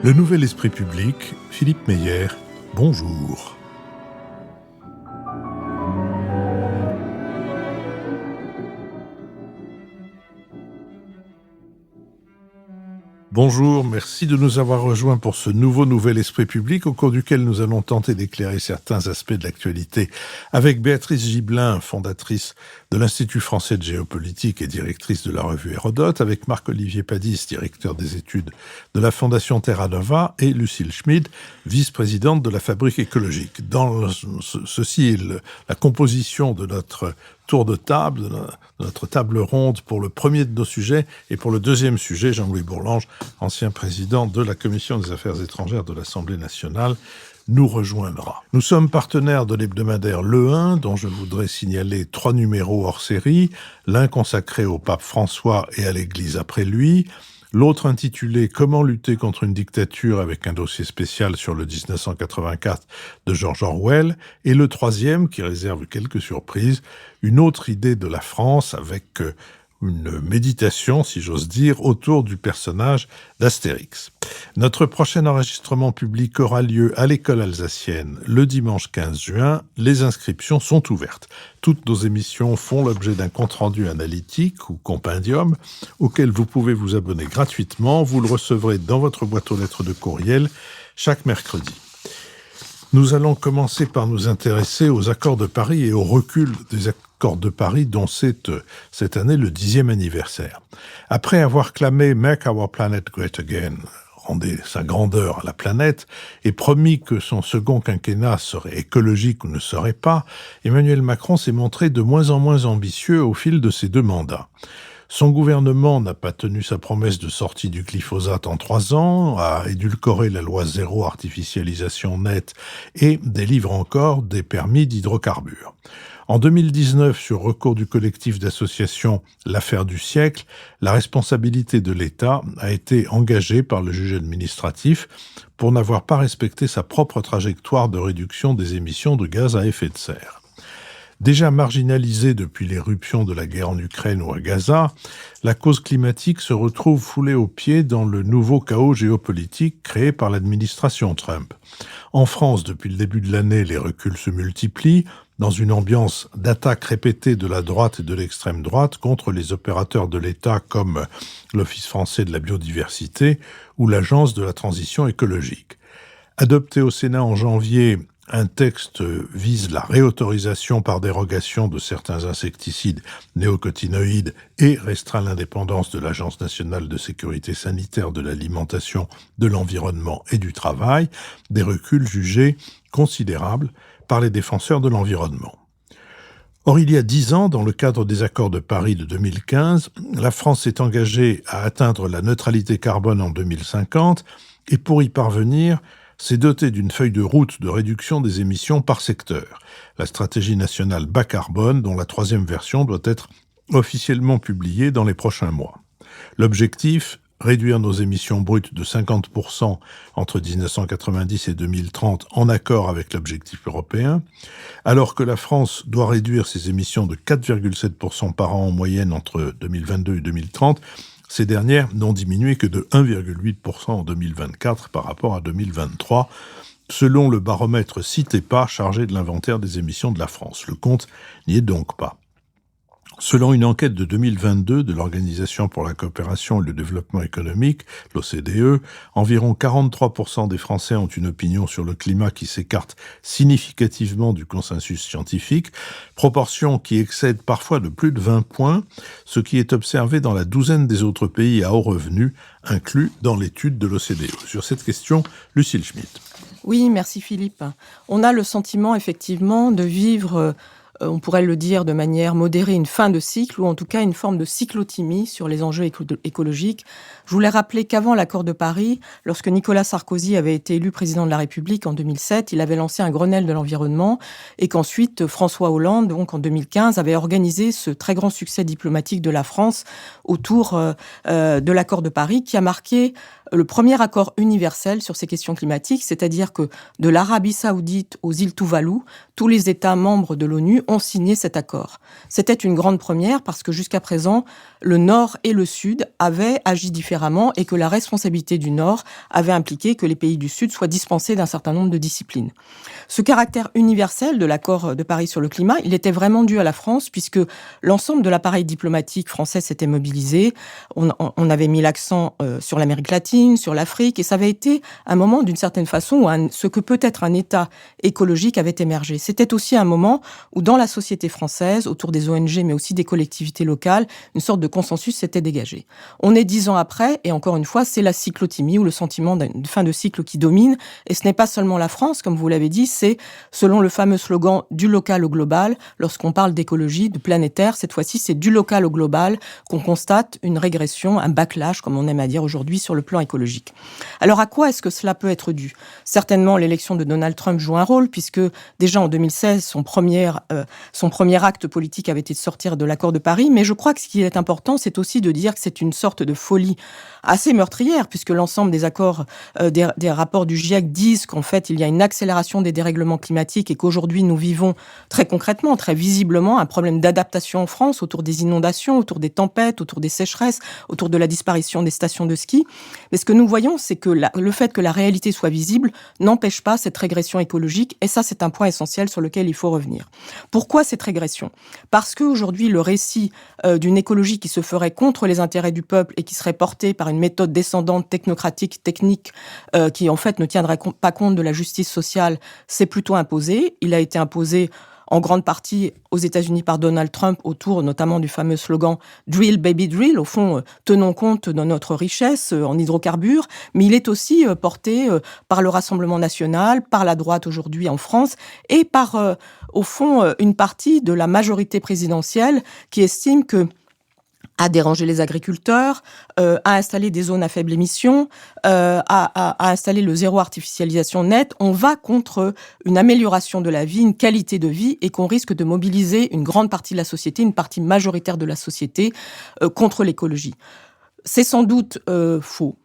Le Nouvel Esprit Public, Philippe Meyer, bonjour. Bonjour, merci de nous avoir rejoints pour ce Nouvel Esprit Public au cours duquel nous allons tenter d'éclairer certains aspects de l'actualité avec Béatrice Gibelin, fondatrice de l'Institut français de géopolitique et directrice de la revue Hérodote, avec Marc-Olivier Padis, directeur des études de la Fondation Terra Nova, et Lucille Schmid, vice-présidente de la Fabrique écologique. Dans ceci est la composition de notre tour de table, de notre table ronde pour le premier de nos sujets. Et pour le deuxième sujet, Jean-Louis Bourlange, ancien président de la Commission des Affaires étrangères de l'Assemblée nationale, nous rejoindra. Nous sommes partenaires de l'hebdomadaire Le 1, dont je voudrais signaler 3 numéros hors série, l'un consacré au pape François et à l'Église après lui, l'autre intitulé « Comment lutter contre une dictature » avec un dossier spécial sur le 1984 de George Orwell, et le troisième, qui réserve quelques surprises, une autre idée de la France avec une méditation, si j'ose dire, autour du personnage d'Astérix. Notre prochain enregistrement public aura lieu à l'école alsacienne le dimanche 15 juin. Les inscriptions sont ouvertes. Toutes nos émissions font l'objet d'un compte-rendu analytique ou compendium auquel vous pouvez vous abonner gratuitement. Vous le recevrez dans votre boîte aux lettres de courriel chaque mercredi. Nous allons commencer par nous intéresser aux accords de Paris et au recul des accords de Paris dont c'est cette année le 10e anniversaire. Après avoir clamé « Make our planet great again », rendez sa grandeur à la planète, et promis que son second quinquennat serait écologique ou ne serait pas, Emmanuel Macron s'est montré de moins en moins ambitieux au fil de ses 2 mandats. Son gouvernement n'a pas tenu sa promesse de sortie du glyphosate en 3 ans, a édulcoré la loi zéro artificialisation nette et délivre encore des permis d'hydrocarbures. En 2019, sur recours du collectif d'associations L'Affaire du siècle, la responsabilité de l'État a été engagée par le juge administratif pour n'avoir pas respecté sa propre trajectoire de réduction des émissions de gaz à effet de serre. Déjà marginalisée depuis l'éruption de la guerre en Ukraine ou à Gaza, la cause climatique se retrouve foulée aux pieds dans le nouveau chaos géopolitique créé par l'administration Trump. En France, depuis le début de l'année, les reculs se multiplient dans une ambiance d'attaques répétées de la droite et de l'extrême droite contre les opérateurs de l'État comme l'Office français de la biodiversité ou l'Agence de la transition écologique. Adopté au Sénat en janvier, un texte vise la réautorisation par dérogation de certains insecticides néocotinoïdes et restreint l'indépendance de l'Agence nationale de sécurité sanitaire de l'alimentation, de l'environnement et du travail, des reculs jugés considérables par les défenseurs de l'environnement. Or, il y a 10 ans, dans le cadre des accords de Paris de 2015, la France s'est engagée à atteindre la neutralité carbone en 2050 et pour y parvenir, s'est doté d'une feuille de route de réduction des émissions par secteur, la stratégie nationale bas carbone dont la 3e version doit être officiellement publiée dans les prochains mois. L'objectif, réduire nos émissions brutes de 50% entre 1990 et 2030 en accord avec l'objectif européen, alors que la France doit réduire ses émissions de 4,7% par an en moyenne entre 2022 et 2030, ces dernières n'ont diminué que de 1,8% en 2024 par rapport à 2023, selon le baromètre CITEPA chargé de l'inventaire des émissions de la France. Le compte n'y est donc pas. Selon une enquête de 2022 de l'Organisation pour la coopération et le développement économique, l'OCDE, environ 43% des Français ont une opinion sur le climat qui s'écarte significativement du consensus scientifique, proportion qui excède parfois de plus de 20 points, ce qui est observé dans la douzaine des autres pays à haut revenu, inclus dans l'étude de l'OCDE. Sur cette question, Lucille Schmid. Oui, merci Philippe. On a le sentiment effectivement de vivre on pourrait le dire de manière modérée, une fin de cycle, ou en tout cas une forme de cyclothymie sur les enjeux écologiques. Je voulais rappeler qu'avant l'accord de Paris, lorsque Nicolas Sarkozy avait été élu président de la République en 2007, il avait lancé un Grenelle de l'environnement, et qu'ensuite François Hollande, donc en 2015, avait organisé ce très grand succès diplomatique de la France autour de l'accord de Paris, qui a marqué le premier accord universel sur ces questions climatiques, c'est-à-dire que de l'Arabie Saoudite aux îles Tuvalu, tous les États membres de l'ONU ont signé cet accord. C'était une grande première parce que jusqu'à présent, le Nord et le Sud avaient agi différemment et que la responsabilité du Nord avait impliqué que les pays du Sud soient dispensés d'un certain nombre de disciplines. Ce caractère universel de l'accord de Paris sur le climat, il était vraiment dû à la France puisque l'ensemble de l'appareil diplomatique français s'était mobilisé. On avait mis l'accent sur l'Amérique latine, sur l'Afrique, et ça avait été un moment, d'une certaine façon, où ce que peut être un État écologique avait émergé. C'était aussi un moment où, dans la société française, autour des ONG, mais aussi des collectivités locales, une sorte de consensus s'était dégagé. On est 10 ans après, et encore une fois, c'est la cyclothymie, ou le sentiment d'une fin de cycle qui domine, et ce n'est pas seulement la France, comme vous l'avez dit, c'est, selon le fameux slogan « du local au global », lorsqu'on parle d'écologie, de planétaire, cette fois-ci, c'est du local au global qu'on constate une régression, un backlash, comme on aime à dire aujourd'hui, sur le plan écologique. Alors, à quoi est-ce que cela peut être dû ? Certainement, l'élection de Donald Trump joue un rôle, puisque déjà en 2016, son premier acte politique avait été de sortir de l'accord de Paris, mais je crois que ce qui est important, c'est aussi de dire que c'est une sorte de folie assez meurtrière, puisque l'ensemble des accords, des rapports du GIEC disent qu'en fait, il y a une accélération des dérèglements climatiques et qu'aujourd'hui, nous vivons très concrètement, très visiblement, un problème d'adaptation en France autour des inondations, autour des tempêtes, autour des sécheresses, autour de la disparition des stations de ski. Mais ce que nous voyons, c'est que le fait que la réalité soit visible n'empêche pas cette régression écologique, et ça, c'est un point essentiel sur lequel il faut revenir. Pourquoi cette régression ? Parce qu'aujourd'hui, le récit d'une écologie qui se ferait contre les intérêts du peuple et qui serait portée par une méthode descendante, technocratique, technique, qui en fait ne tiendrait pas compte de la justice sociale, s'est plutôt imposé. Il a été imposé en grande partie aux États-Unis par Donald Trump, autour notamment du fameux slogan « Drill, baby, drill », au fond, tenons compte de notre richesse en hydrocarbures, mais il est aussi porté par le Rassemblement national, par la droite aujourd'hui en France, et par, au fond, une partie de la majorité présidentielle qui estime que à déranger les agriculteurs, à installer des zones à faible émission, à installer le zéro artificialisation net, on va contre une amélioration de la vie, une qualité de vie, et qu'on risque de mobiliser une grande partie de la société, une partie majoritaire de la société, contre l'écologie. C'est sans doute faux.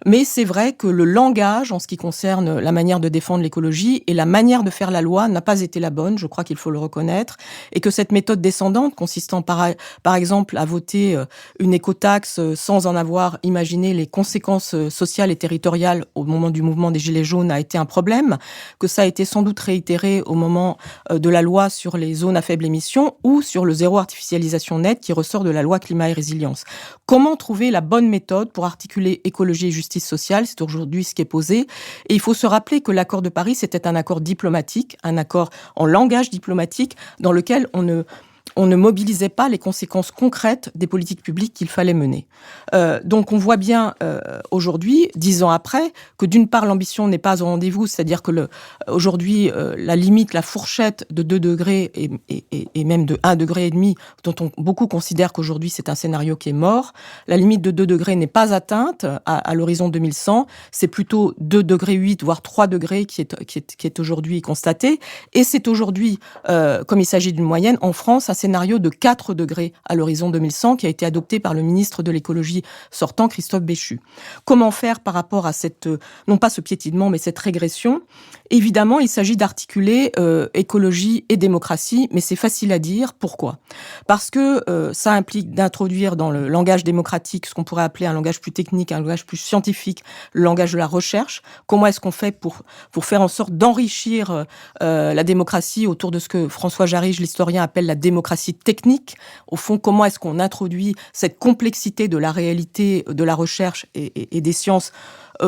Mais c'est vrai que le langage, en ce qui concerne la manière de défendre l'écologie et la manière de faire la loi, n'a pas été la bonne, je crois qu'il faut le reconnaître, et que cette méthode descendante, consistant par exemple à voter une écotaxe sans en avoir imaginé les conséquences sociales et territoriales au moment du mouvement des Gilets jaunes, a été un problème, que ça a été sans doute réitéré au moment de la loi sur les zones à faible émission ou sur le zéro artificialisation net qui ressort de la loi climat et résilience. Comment trouver la bonne méthode pour articuler écologie et justice sociale, c'est aujourd'hui ce qui est posé. Et il faut se rappeler que l'accord de Paris, c'était un accord diplomatique, un accord en langage diplomatique, dans lequel on ne mobilisait pas les conséquences concrètes des politiques publiques qu'il fallait mener. Donc on voit bien aujourd'hui, 10 ans après, que d'une part l'ambition n'est pas au rendez-vous, c'est-à-dire que aujourd'hui la limite, la fourchette de 2 degrés et même de 1,5 degré, dont beaucoup considèrent qu'aujourd'hui c'est un scénario qui est mort, la limite de 2 degrés n'est pas atteinte à l'horizon 2100, c'est plutôt 2,8 degrés, voire 3 degrés qui est aujourd'hui constaté, et c'est aujourd'hui, comme il s'agit d'une moyenne, en France, un scénario de 4 degrés à l'horizon 2100 qui a été adopté par le ministre de l'écologie sortant, Christophe Béchu. Comment faire par rapport à cette, non pas ce piétinement, mais cette régression ? Évidemment, il s'agit d'articuler écologie et démocratie, mais c'est facile à dire. Pourquoi ? Parce que ça implique d'introduire dans le langage démocratique ce qu'on pourrait appeler un langage plus technique, un langage plus scientifique, le langage de la recherche. Comment est-ce qu'on fait pour faire en sorte d'enrichir la démocratie autour de ce que François Jarige, l'historien, appelle la démocratie technique. Au fond, comment est-ce qu'on introduit cette complexité de la réalité, de la recherche et des sciences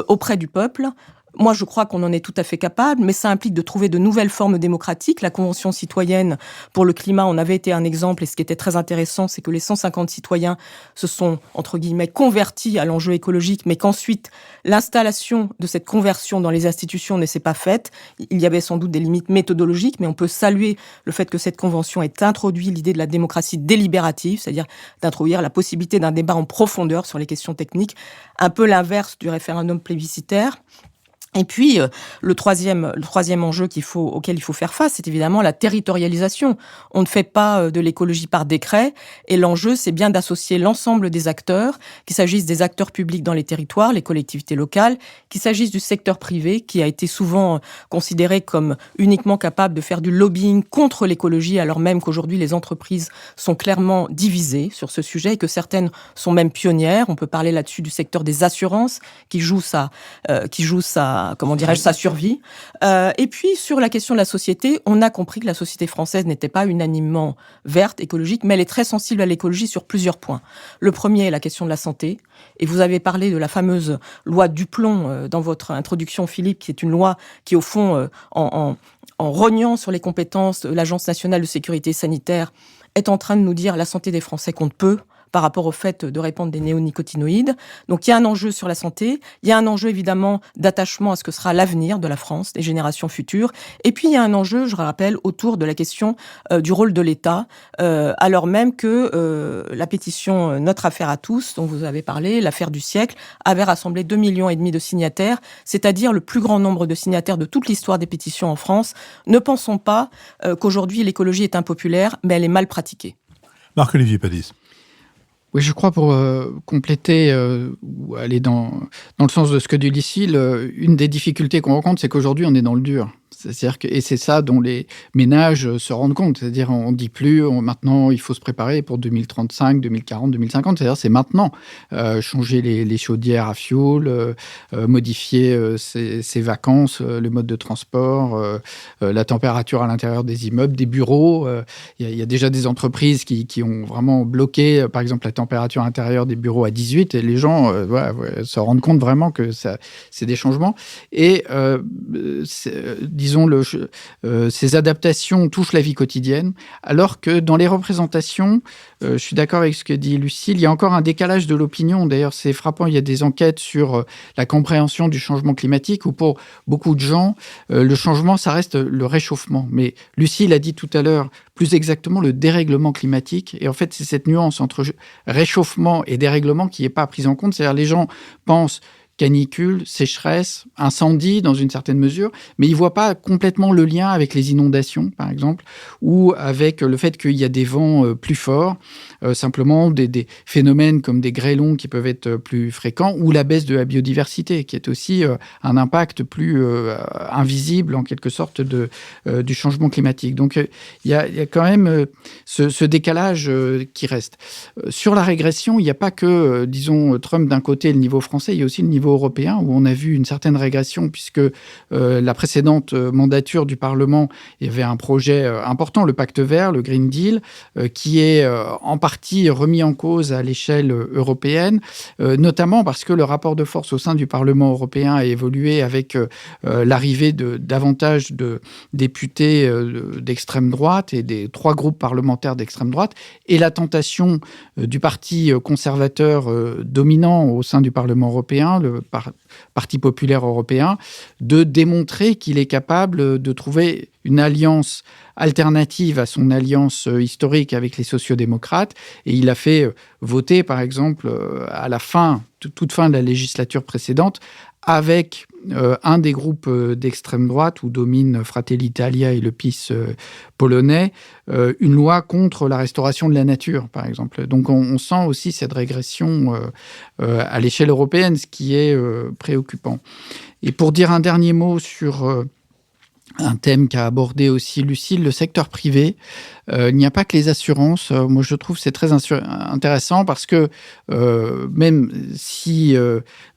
auprès du peuple ? Moi, je crois qu'on en est tout à fait capable, mais ça implique de trouver de nouvelles formes démocratiques. La Convention citoyenne pour le climat en avait été un exemple, et ce qui était très intéressant, c'est que les 150 citoyens se sont, entre guillemets, convertis à l'enjeu écologique, mais qu'ensuite, l'installation de cette conversion dans les institutions ne s'est pas faite. Il y avait sans doute des limites méthodologiques, mais on peut saluer le fait que cette convention ait introduit l'idée de la démocratie délibérative, c'est-à-dire d'introduire la possibilité d'un débat en profondeur sur les questions techniques, un peu l'inverse du référendum plébiscitaire. Et puis, le troisième enjeu auquel il faut faire face, c'est évidemment la territorialisation. On ne fait pas de l'écologie par décret, et l'enjeu, c'est bien d'associer l'ensemble des acteurs, qu'il s'agisse des acteurs publics dans les territoires, les collectivités locales, qu'il s'agisse du secteur privé, qui a été souvent considéré comme uniquement capable de faire du lobbying contre l'écologie, alors même qu'aujourd'hui, les entreprises sont clairement divisées sur ce sujet, et que certaines sont même pionnières. On peut parler là-dessus du secteur des assurances, qui joue sa survie. Et puis, sur la question de la société, on a compris que la société française n'était pas unanimement verte, écologique, mais elle est très sensible à l'écologie sur plusieurs points. Le premier est la question de la santé. Et vous avez parlé de la fameuse loi Duplon dans votre introduction, Philippe, qui est une loi qui, au fond, en rognant sur les compétences de l'Agence nationale de sécurité sanitaire, est en train de nous dire la santé des Français compte peu par rapport au fait de répandre des néonicotinoïdes. Donc il y a un enjeu sur la santé, il y a un enjeu évidemment d'attachement à ce que sera l'avenir de la France, des générations futures, et puis il y a un enjeu, je rappelle, autour de la question du rôle de l'État, alors même que la pétition Notre affaire à tous, dont vous avez parlé, l'affaire du siècle, avait rassemblé 2,5 millions de signataires, c'est-à-dire le plus grand nombre de signataires de toute l'histoire des pétitions en France. Ne pensons pas qu'aujourd'hui l'écologie est impopulaire, mais elle est mal pratiquée. Marc-Olivier Padis. Oui, je crois pour compléter ou aller dans le sens de ce que dit Lucile, une des difficultés qu'on rencontre, c'est qu'aujourd'hui, on est dans le dur. C'est-à-dire et c'est ça dont les ménages se rendent compte. C'est-à-dire, on ne dit plus, maintenant, il faut se préparer pour 2035, 2040, 2050. C'est-à-dire, c'est maintenant. Changer les chaudières à fioul, modifier ses vacances, le mode de transport, la température à l'intérieur des immeubles, des bureaux. Il y a déjà des entreprises qui ont vraiment bloqué, par exemple, la température intérieure des bureaux à 18. Et les gens se rendent compte vraiment que c'est des changements. Et disons, ces adaptations touchent la vie quotidienne, alors que dans les représentations, je suis d'accord avec ce que dit Lucile, il y a encore un décalage de l'opinion. D'ailleurs, c'est frappant, il y a des enquêtes sur la compréhension du changement climatique, où pour beaucoup de gens, le changement, ça reste le réchauffement. Mais Lucile a dit tout à l'heure, plus exactement, le dérèglement climatique. Et en fait, c'est cette nuance entre réchauffement et dérèglement qui n'est pas prise en compte. C'est-à-dire, les gens pensent canicule, sécheresse, incendie dans une certaine mesure, mais ils ne voient pas complètement le lien avec les inondations, par exemple, ou avec le fait qu'il y a des vents plus forts, simplement des phénomènes comme des grêlons qui peuvent être plus fréquents, ou la baisse de la biodiversité, qui est aussi un impact plus invisible, en quelque sorte, du changement climatique. Donc, il y a quand même ce décalage qui reste. Sur la régression, il n'y a pas que, disons, Trump d'un côté et le niveau français, il y a aussi le niveau européen, où on a vu une certaine régression, puisque la précédente mandature du Parlement, il y avait un projet important, le Pacte vert, le Green Deal, qui est en partie remis en cause à l'échelle européenne, notamment parce que le rapport de force au sein du Parlement européen a évolué avec l'arrivée de davantage de députés d'extrême droite et des 3 groupes parlementaires d'extrême droite, et la tentation du parti conservateur dominant au sein du Parlement européen, le Parti populaire européen, de démontrer qu'il est capable de trouver une alliance alternative à son alliance historique avec les sociodémocrates. Et il a fait voter, par exemple, à la toute fin de la législature précédente, avec un des groupes d'extrême droite où domine Fratelli Italia et le PiS polonais, une loi contre la restauration de la nature, par exemple. Donc on sent aussi cette régression à l'échelle européenne, ce qui est préoccupant. Et pour dire un dernier mot sur un thème qu'a abordé aussi Lucile, le secteur privé. Il n'y a pas que les assurances. Moi, je trouve que c'est très intéressant parce que même si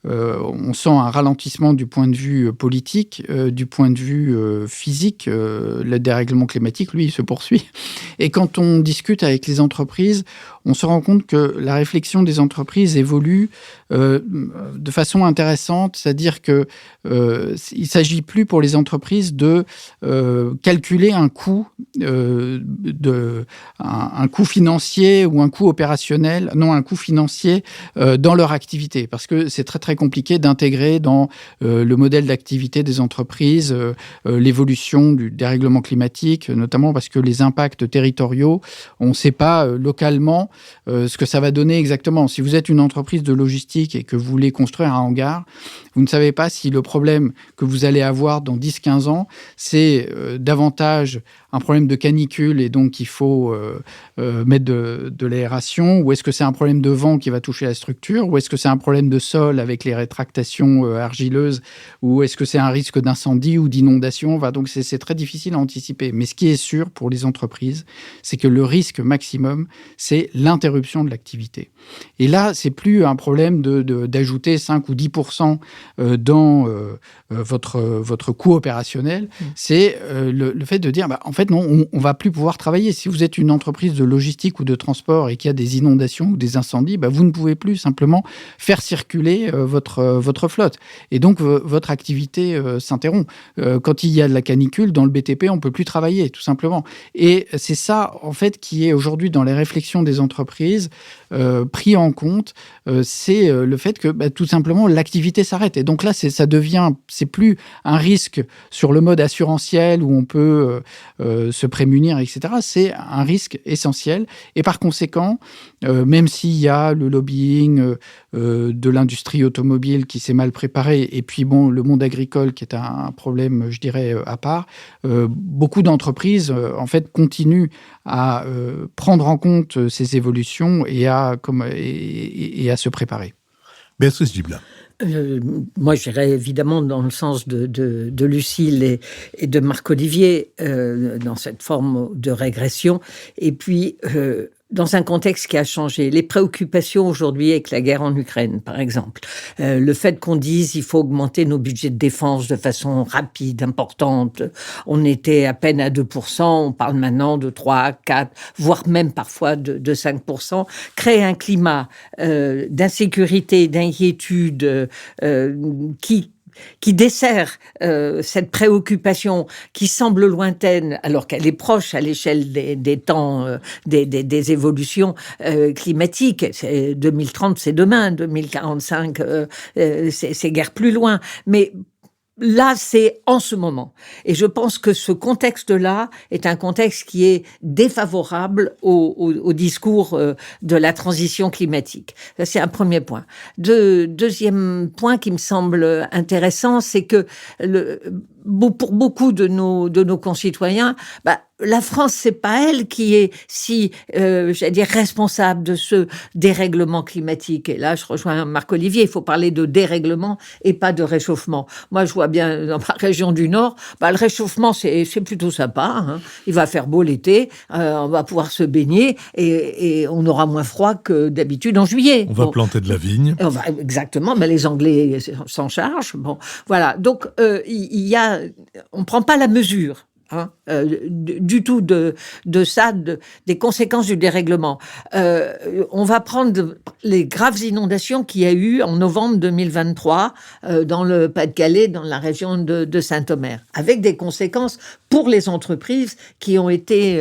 on sent un ralentissement du point de vue politique, du point de vue physique, le dérèglement climatique, lui, il se poursuit. Et quand on discute avec les entreprises, on se rend compte que la réflexion des entreprises évolue de façon intéressante, c'est-à-dire qu'il ne s'agit plus pour les entreprises de calculer un coût un coût financier ou un coût opérationnel, non, un coût financier dans leur activité. Parce que c'est très, très compliqué d'intégrer dans le modèle d'activité des entreprises l'évolution du dérèglement climatique, notamment parce que les impacts territoriaux, on ne sait pas localement ce que ça va donner exactement. Si vous êtes une entreprise de logistique et que vous voulez construire un hangar, vous ne savez pas si le problème que vous allez avoir dans 10-15 ans, c'est davantage un problème de canicule et donc il faut mettre de l'aération, ou est-ce que c'est un problème de vent qui va toucher la structure, ou est-ce que c'est un problème de sol avec les rétractations argileuses, ou est-ce que c'est un risque d'incendie ou d'inondation. Donc c'est très difficile à anticiper. Mais ce qui est sûr pour les entreprises, c'est que le risque maximum, c'est l'interruption de l'activité. Et là, c'est plus un problème d'ajouter 5 ou 10% dans votre coût opérationnel, c'est le fait de dire, en fait, non, on va plus pouvoir travailler. Si vous êtes une entreprise de logistique ou de transport et qu'il y a des inondations ou des incendies, vous ne pouvez plus simplement faire circuler votre flotte. Et donc, votre activité s'interrompt. Quand il y a de la canicule, dans le BTP, on ne peut plus travailler, tout simplement. Et c'est ça, en fait, qui est aujourd'hui dans les réflexions des entreprises pris en compte, c'est le fait que tout simplement l'activité s'arrête. Et donc là, c'est plus un risque sur le mode assurantiel où on peut se prémunir, etc. C'est un risque essentiel. Et par conséquent, même s'il y a le lobbying de l'industrie automobile qui s'est mal préparé, et puis le monde agricole qui est un problème, je dirais, à part, beaucoup d'entreprises, en fait, continuent à prendre en compte ces évolutions et à se préparer. Béatrice Gibelin. Moi, j'irais évidemment dans le sens de Lucile et de Marc-Olivier, dans cette forme de régression. Et puis, dans un contexte qui a changé. Les préoccupations aujourd'hui avec la guerre en Ukraine, par exemple. Le fait qu'on dise il faut augmenter nos budgets de défense de façon rapide, importante. On était à peine à 2%, on parle maintenant de 3, 4, voire même parfois de 5%. Crée un climat d'insécurité, d'inquiétude qui dessert cette préoccupation qui semble lointaine alors qu'elle est proche à l'échelle des temps, des évolutions climatiques. 2030, c'est demain. 2045, c'est guère plus loin. Mais là, c'est en ce moment. Et je pense que ce contexte-là est un contexte qui est défavorable au discours de la transition climatique. Ça, c'est un premier point. Deuxième point qui me semble intéressant, c'est que pour beaucoup de nos concitoyens, la France, c'est pas elle qui est si, j'allais dire, responsable de ce dérèglement climatique. Et là, je rejoins Marc-Olivier, il faut parler de dérèglement et pas de réchauffement. Moi, je vois bien dans ma région du Nord, le réchauffement, c'est plutôt sympa. Hein. Il va faire beau l'été, on va pouvoir se baigner et on aura moins froid que d'habitude en juillet. On va planter de la vigne. Exactement, mais les Anglais s'en chargent. Bon, voilà. Donc, on prend pas la mesure. Du tout de ça, des conséquences du dérèglement. On va prendre les graves inondations qu'il y a eu en novembre 2023 dans le Pas-de-Calais, dans la région de Saint-Omer, avec des conséquences pour les entreprises qui ont été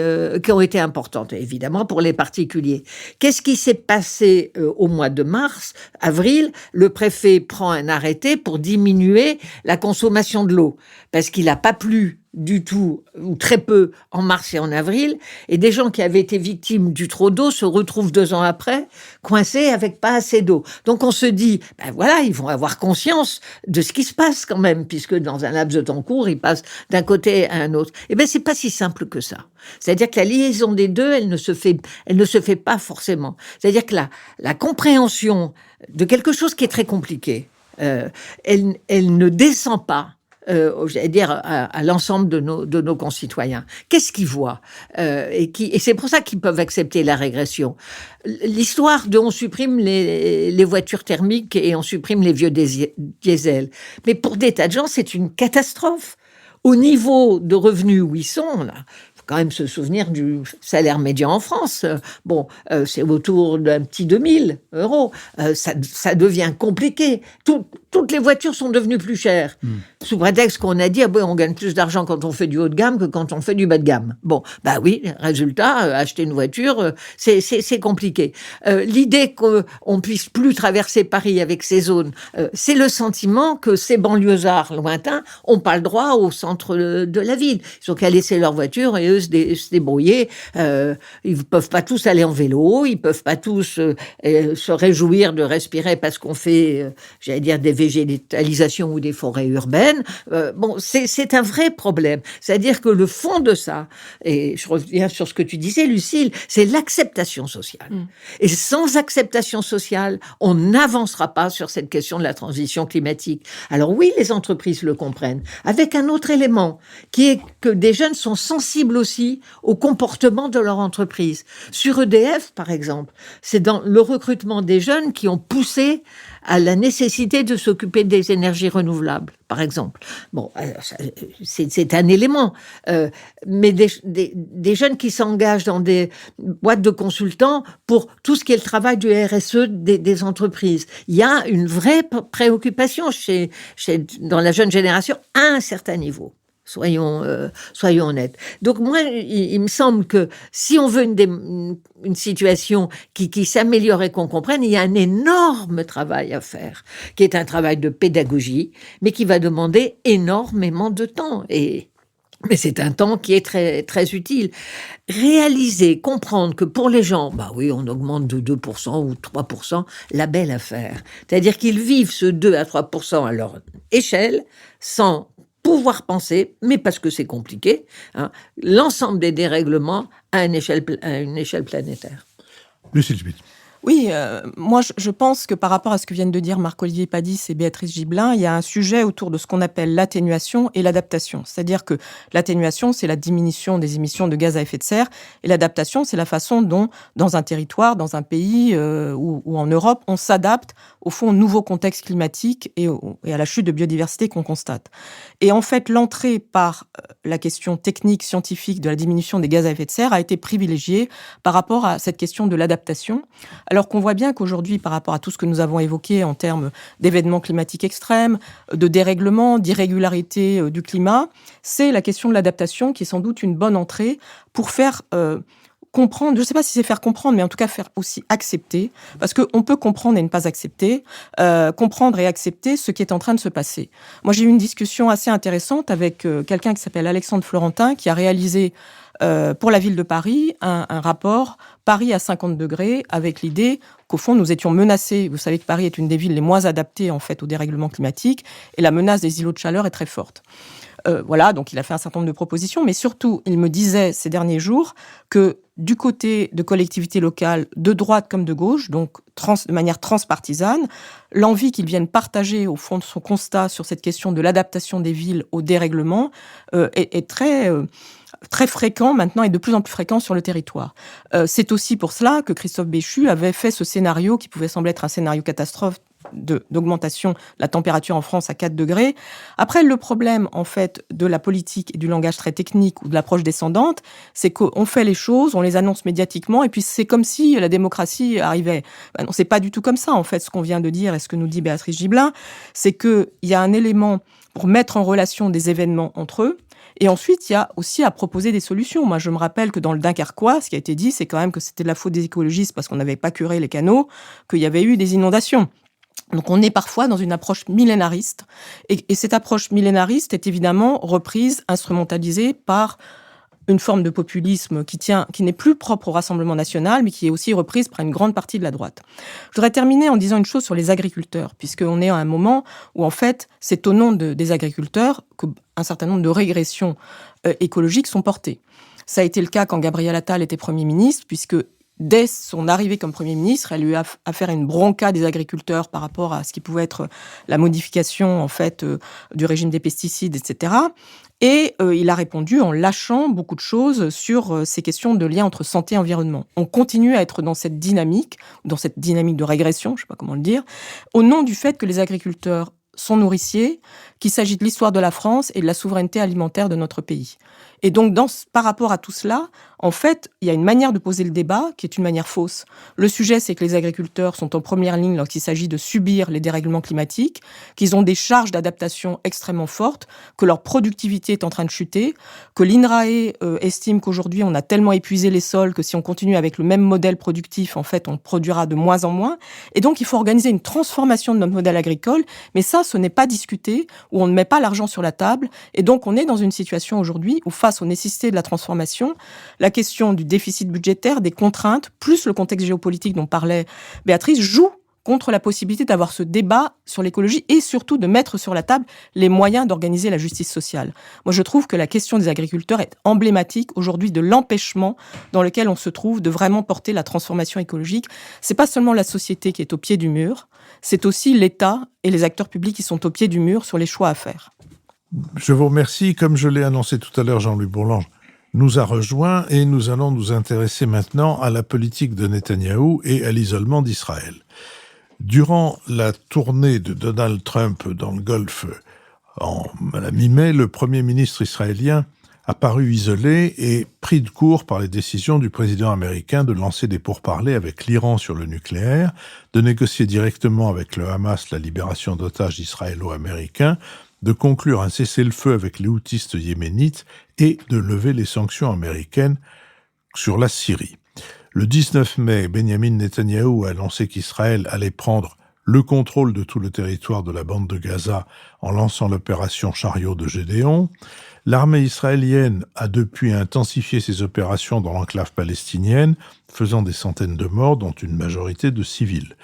importantes, et évidemment pour les particuliers. Qu'est-ce qui s'est passé au mois de mars, avril? Le préfet prend un arrêté pour diminuer la consommation de l'eau, parce qu'il n'a pas plu du tout, ou très peu, en mars et en avril, et des gens qui avaient été victimes du trop d'eau se retrouvent 2 ans après, coincés avec pas assez d'eau. Donc on se dit, voilà, ils vont avoir conscience de ce qui se passe quand même, puisque dans un laps de temps court, ils passent d'un côté à un autre. C'est pas si simple que ça. C'est-à-dire que la liaison des deux, elle ne se fait pas forcément. C'est-à-dire que la compréhension de quelque chose qui est très compliqué, elle ne descend pas, j'allais dire, à l'ensemble de nos concitoyens. Qu'est-ce qu'ils voient et c'est pour ça qu'ils peuvent accepter la régression. L'histoire on supprime les voitures thermiques et on supprime les vieux diesels. Mais pour des tas de gens, c'est une catastrophe. Au niveau de revenus où ils sont, là, faut quand même se souvenir du salaire médian en France. C'est autour d'un petit 2000 €. Ça devient compliqué. Toutes les voitures sont devenues plus chères. sous prétexte qu'on a dit on gagne plus d'argent quand on fait du haut de gamme que quand on fait du bas de gamme. Bon, bah oui, résultat, acheter une voiture, c'est compliqué. L'idée qu'on puisse plus traverser Paris avec ces zones, c'est le sentiment que ces banlieusards lointains ont pas le droit au centre de la ville. Ils ont qu'à laisser leur voiture et eux se débrouiller. Ils peuvent pas tous aller en vélo, ils peuvent pas tous se réjouir de respirer parce qu'on fait, j'allais dire, des végétalisations ou des forêts urbaines. C'est un vrai problème. C'est-à-dire que le fond de ça, et je reviens sur ce que tu disais, Lucille, c'est l'acceptation sociale. Et sans acceptation sociale, on n'avancera pas sur cette question de la transition climatique. Alors oui, les entreprises le comprennent, avec un autre élément, qui est que des jeunes sont sensibles aussi au comportement de leur entreprise. Sur EDF, par exemple, c'est dans le recrutement des jeunes qui ont poussé à la nécessité de s'occuper des énergies renouvelables, par exemple. Bon, c'est un élément. Mais des jeunes qui s'engagent dans des boîtes de consultants pour tout ce qui est le travail du RSE des entreprises. Il y a une vraie préoccupation dans la jeune génération à un certain niveau. Soyons honnêtes. Donc moi, il me semble que si on veut une situation qui s'améliore et qu'on comprenne, il y a un énorme travail à faire, qui est un travail de pédagogie, mais qui va demander énormément de temps. Mais c'est un temps qui est très, très utile. Réaliser, comprendre que pour les gens, bah oui, on augmente de 2% ou 3%, la belle affaire. C'est-à-dire qu'ils vivent ce 2 à 3% à leur échelle, sans pouvoir penser, mais parce que c'est compliqué, l'ensemble des dérèglements à une échelle planétaire. Lucille Schmitt. Oui, moi je pense que par rapport à ce que viennent de dire Marc-Olivier Padis et Béatrice Gibelin, il y a un sujet autour de ce qu'on appelle l'atténuation et l'adaptation. C'est-à-dire que l'atténuation, c'est la diminution des émissions de gaz à effet de serre, et l'adaptation, c'est la façon dont, dans un territoire, dans un pays ou en Europe, on s'adapte au fond au nouveau contexte climatique et à la chute de biodiversité qu'on constate. Et en fait, l'entrée par la question technique, scientifique de la diminution des gaz à effet de serre a été privilégiée par rapport à cette question de l'adaptation. Alors qu'on voit bien qu'aujourd'hui, par rapport à tout ce que nous avons évoqué en termes d'événements climatiques extrêmes, de dérèglements, d'irrégularités du climat, c'est la question de l'adaptation qui est sans doute une bonne entrée pour faire comprendre, je ne sais pas si c'est faire comprendre, mais en tout cas faire aussi accepter, parce qu'on peut comprendre et ne pas accepter, comprendre et accepter ce qui est en train de se passer. Moi, j'ai eu une discussion assez intéressante avec quelqu'un qui s'appelle Alexandre Florentin, qui a réalisé pour la ville de Paris un rapport Paris à 50 degrés, avec l'idée qu'au fond, nous étions menacés. Vous savez que Paris est une des villes les moins adaptées en fait au dérèglement climatique, et la menace des îlots de chaleur est très forte. Voilà, donc il a fait un certain nombre de propositions, mais surtout, il me disait ces derniers jours que du côté de collectivités locales, de droite comme de gauche, donc de manière transpartisane, l'envie qu'ils viennent partager au fond de son constat sur cette question de l'adaptation des villes au dérèglement est très fréquent maintenant et de plus en plus fréquent sur le territoire. C'est aussi pour cela que Christophe Béchu avait fait ce scénario qui pouvait sembler être un scénario catastrophe d'augmentation de la température en France à 4 degrés. Après, le problème, en fait, de la politique et du langage très technique ou de l'approche descendante, c'est qu'on fait les choses, on les annonce médiatiquement, et puis c'est comme si la démocratie arrivait. Ben non, c'est pas du tout comme ça, en fait, ce qu'on vient de dire et ce que nous dit Béatrice Gibelin, c'est qu'il y a un élément pour mettre en relation des événements entre eux, et ensuite, il y a aussi à proposer des solutions. Moi, je me rappelle que dans le Dunkerquois, ce qui a été dit, c'est quand même que c'était de la faute des écologistes parce qu'on n'avait pas curé les canaux, qu'il y avait eu des inondations. Donc on est parfois dans une approche millénariste, et cette approche millénariste est évidemment reprise, instrumentalisée par une forme de populisme qui n'est plus propre au Rassemblement national, mais qui est aussi reprise par une grande partie de la droite. Je voudrais terminer en disant une chose sur les agriculteurs, puisqu'on est à un moment où, en fait, c'est au nom des agriculteurs qu'un certain nombre de régressions écologiques sont portées. Ça a été le cas quand Gabriel Attal était Premier ministre, puisque dès son arrivée comme Premier ministre, elle a eu affaire à une bronca des agriculteurs par rapport à ce qui pouvait être la modification, en fait, du régime des pesticides, etc. Et il a répondu en lâchant beaucoup de choses sur ces questions de lien entre santé et environnement. On continue à être dans cette dynamique de régression, je ne sais pas comment le dire, au nom du fait que les agriculteurs sont nourriciers, qu'il s'agit de l'histoire de la France et de la souveraineté alimentaire de notre pays. Et donc, par rapport à tout cela, en fait, il y a une manière de poser le débat qui est une manière fausse. Le sujet, c'est que les agriculteurs sont en première ligne lorsqu'il s'agit de subir les dérèglements climatiques, qu'ils ont des charges d'adaptation extrêmement fortes, que leur productivité est en train de chuter, que l'INRAE estime qu'aujourd'hui, on a tellement épuisé les sols que si on continue avec le même modèle productif, en fait, on produira de moins en moins. Et donc, il faut organiser une transformation de notre modèle agricole, mais ça, ce n'est pas discuté, où on ne met pas l'argent sur la table. Et donc, on est dans une situation aujourd'hui où, face aux nécessités de la transformation, la question du déficit budgétaire, des contraintes, plus le contexte géopolitique dont parlait Béatrice, joue contre la possibilité d'avoir ce débat sur l'écologie et surtout de mettre sur la table les moyens d'organiser la justice sociale. Moi, je trouve que la question des agriculteurs est emblématique aujourd'hui de l'empêchement dans lequel on se trouve de vraiment porter la transformation écologique. C'est pas seulement la société qui est au pied du mur, c'est aussi l'État et les acteurs publics qui sont au pied du mur sur les choix à faire. Je vous remercie. Comme je l'ai annoncé tout à l'heure, Jean-Louis Bourlange nous a rejoints et nous allons nous intéresser maintenant à la politique de Netanyahou et à l'isolement d'Israël. Durant la tournée de Donald Trump dans le Golfe à la mi-mai, le Premier ministre israélien a paru isolé et pris de court par les décisions du président américain de lancer des pourparlers avec l'Iran sur le nucléaire, de négocier directement avec le Hamas la libération d'otages israélo-américains, de conclure un cessez-le-feu avec les houthistes yéménites et de lever les sanctions américaines sur la Syrie. Le 19 mai, Benjamin Netanyahou a annoncé qu'Israël allait prendre le contrôle de tout le territoire de la bande de Gaza en lançant l'opération Chariot de Gédéon. L'armée israélienne a depuis intensifié ses opérations dans l'enclave palestinienne, faisant des centaines de morts, dont une majorité de civils.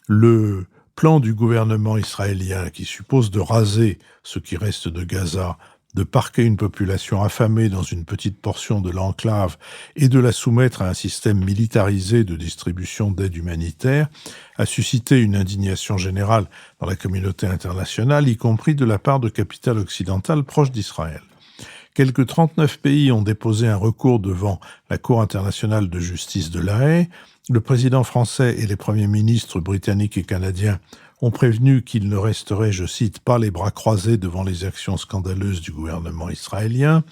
Le plan du gouvernement israélien, qui suppose de raser ce qui reste de Gaza, de parquer une population affamée dans une petite portion de l'enclave et de la soumettre à un système militarisé de distribution d'aide humanitaire, a suscité une indignation générale dans la communauté internationale, y compris de la part de capitales occidentales proches d'Israël. Quelques 39 pays ont déposé un recours devant la Cour internationale de justice de La Haye. Le président français et les premiers ministres britanniques et canadiens ont prévenu qu'ils ne resteraient, je cite, pas les bras croisés devant les actions scandaleuses du gouvernement israélien.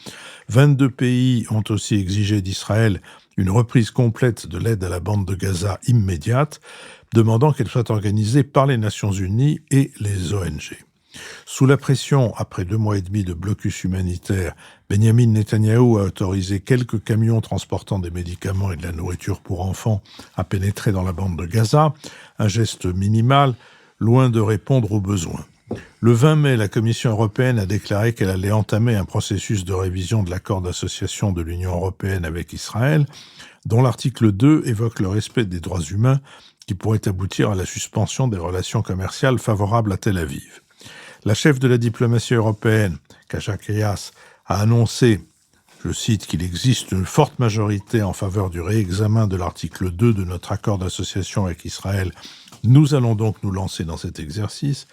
22 pays ont aussi exigé d'Israël une reprise complète de l'aide à la bande de Gaza immédiate, demandant qu'elle soit organisée par les Nations Unies et les ONG. Sous la pression, après 2 mois et demi de blocus humanitaire, Benjamin Netanyahou a autorisé quelques camions transportant des médicaments et de la nourriture pour enfants à pénétrer dans la bande de Gaza, un geste minimal, loin de répondre aux besoins. Le 20 mai, la Commission européenne a déclaré qu'elle allait entamer un processus de révision de l'accord d'association de l'Union européenne avec Israël, dont l'article 2 évoque le respect des droits humains qui pourrait aboutir à la suspension des relations commerciales favorables à Tel Aviv. La chef de la diplomatie européenne, Kaja Kallas, a annoncé, je cite, qu'il existe une forte majorité en faveur du réexamen de l'article 2 de notre accord d'association avec Israël. Nous allons donc nous lancer dans cet exercice.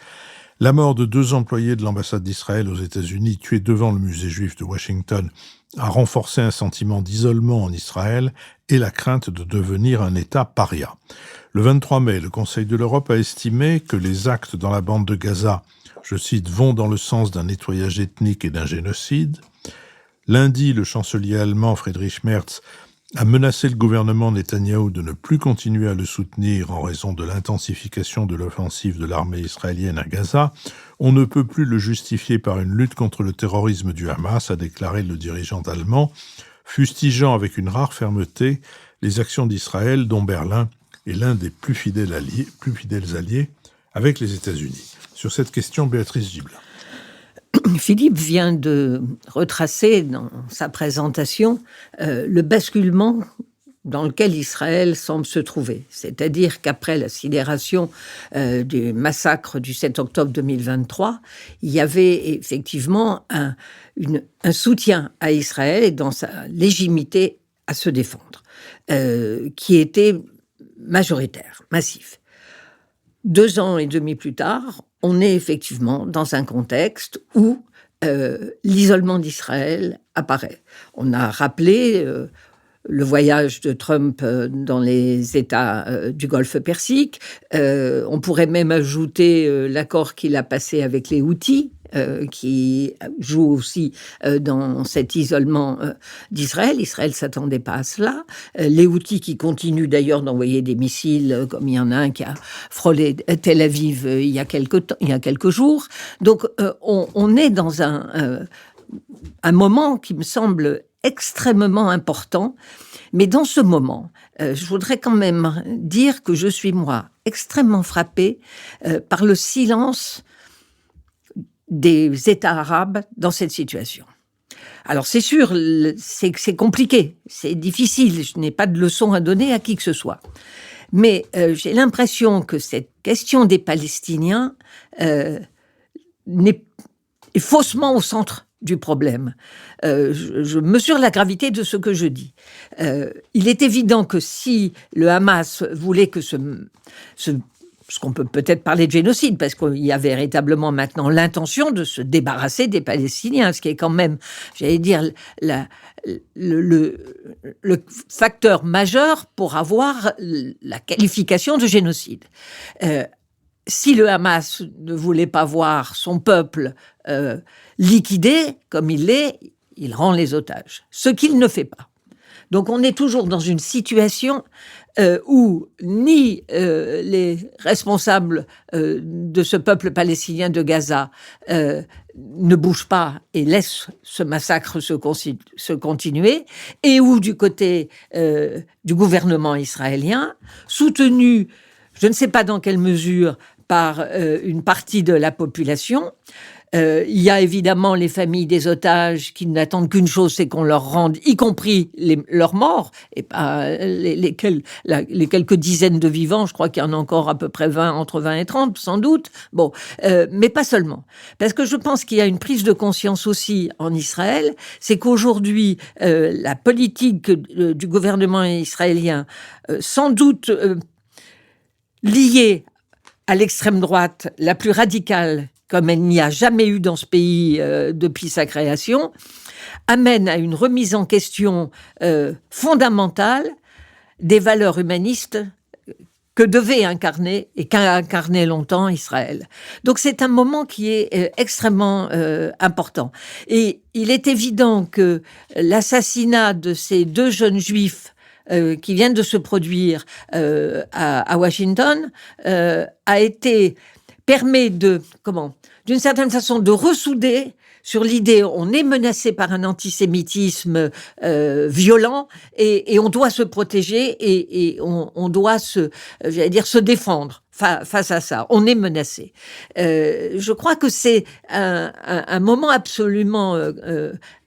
La mort de 2 employés de l'ambassade d'Israël aux États-Unis, tués devant le musée juif de Washington, a renforcé un sentiment d'isolement en Israël et la crainte de devenir un État paria. Le 23 mai, le Conseil de l'Europe a estimé que les actes dans la bande de Gaza, je cite, vont dans le sens d'un nettoyage ethnique et d'un génocide. Lundi, le chancelier allemand Friedrich Merz a menacé le gouvernement Netanyahou de ne plus continuer à le soutenir en raison de l'intensification de l'offensive de l'armée israélienne à Gaza. On ne peut plus le justifier par une lutte contre le terrorisme du Hamas, a déclaré le dirigeant allemand, fustigeant avec une rare fermeté les actions d'Israël, dont Berlin est l'un des plus fidèles alliés avec les États-Unis. Sur cette question, Béatrice Gibelin. Philippe vient de retracer dans sa présentation le basculement dans lequel Israël semble se trouver. C'est-à-dire qu'après la sidération du massacre du 7 octobre 2023, il y avait effectivement un soutien à Israël et dans sa légitimité à se défendre, qui était majoritaire, massif. 2 ans et demi plus tard, on est effectivement dans un contexte où l'isolement d'Israël apparaît. On a rappelé le voyage de Trump dans les États du Golfe Persique. On pourrait même ajouter l'accord qu'il a passé avec les Houthis, qui joue aussi dans cet isolement d'Israël. Israël ne s'attendait pas à cela. Les Houthis qui continuent d'ailleurs d'envoyer des missiles, comme il y en a un qui a frôlé Tel Aviv il y a quelques jours. Donc on est dans un moment qui me semble extrêmement important. Mais dans ce moment, je voudrais quand même dire que je suis, moi, extrêmement frappée par le silence des États arabes dans cette situation. Alors c'est sûr, c'est compliqué, c'est difficile, je n'ai pas de leçon à donner à qui que ce soit. Mais j'ai l'impression que cette question des Palestiniens est faussement au centre du problème. Je mesure la gravité de ce que je dis. Il est évident que si le Hamas voulait que ce qu'on peut peut-être parler de génocide, parce qu'il y a véritablement maintenant l'intention de se débarrasser des Palestiniens, ce qui est quand même, j'allais dire, le facteur majeur pour avoir la qualification de génocide. Si le Hamas ne voulait pas voir son peuple liquidé comme il l'est, il rend les otages, ce qu'il ne fait pas. Donc on est toujours dans une situation où ni les responsables de ce peuple palestinien de Gaza ne bougent pas et laissent ce massacre se continuer, et où du côté du gouvernement israélien, soutenu, je ne sais pas dans quelle mesure, par une partie de la population. Il y a évidemment les familles des otages qui n'attendent qu'une chose, c'est qu'on leur rende, y compris leurs morts, et pas les quelques dizaines de vivants. Je crois qu'il y en a encore à peu près 20, entre 20 et 30, sans doute. Bon, mais pas seulement. Parce que je pense qu'il y a une prise de conscience aussi en Israël, c'est qu'aujourd'hui, la politique du gouvernement israélien, sans doute liée à l'extrême droite la plus radicale, comme elle n'y a jamais eu dans ce pays depuis sa création, amène à une remise en question fondamentale des valeurs humanistes que devait incarner et qu'a incarné longtemps Israël. Donc c'est un moment qui est extrêmement important. Et il est évident que l'assassinat de ces deux jeunes juifs qui viennent de se produire à Washington permet d'une certaine façon, de ressouder sur l'idée on est menacé par un antisémitisme violent et on doit se protéger et on doit se défendre face à ça. On est menacé. Je crois que c'est un moment absolument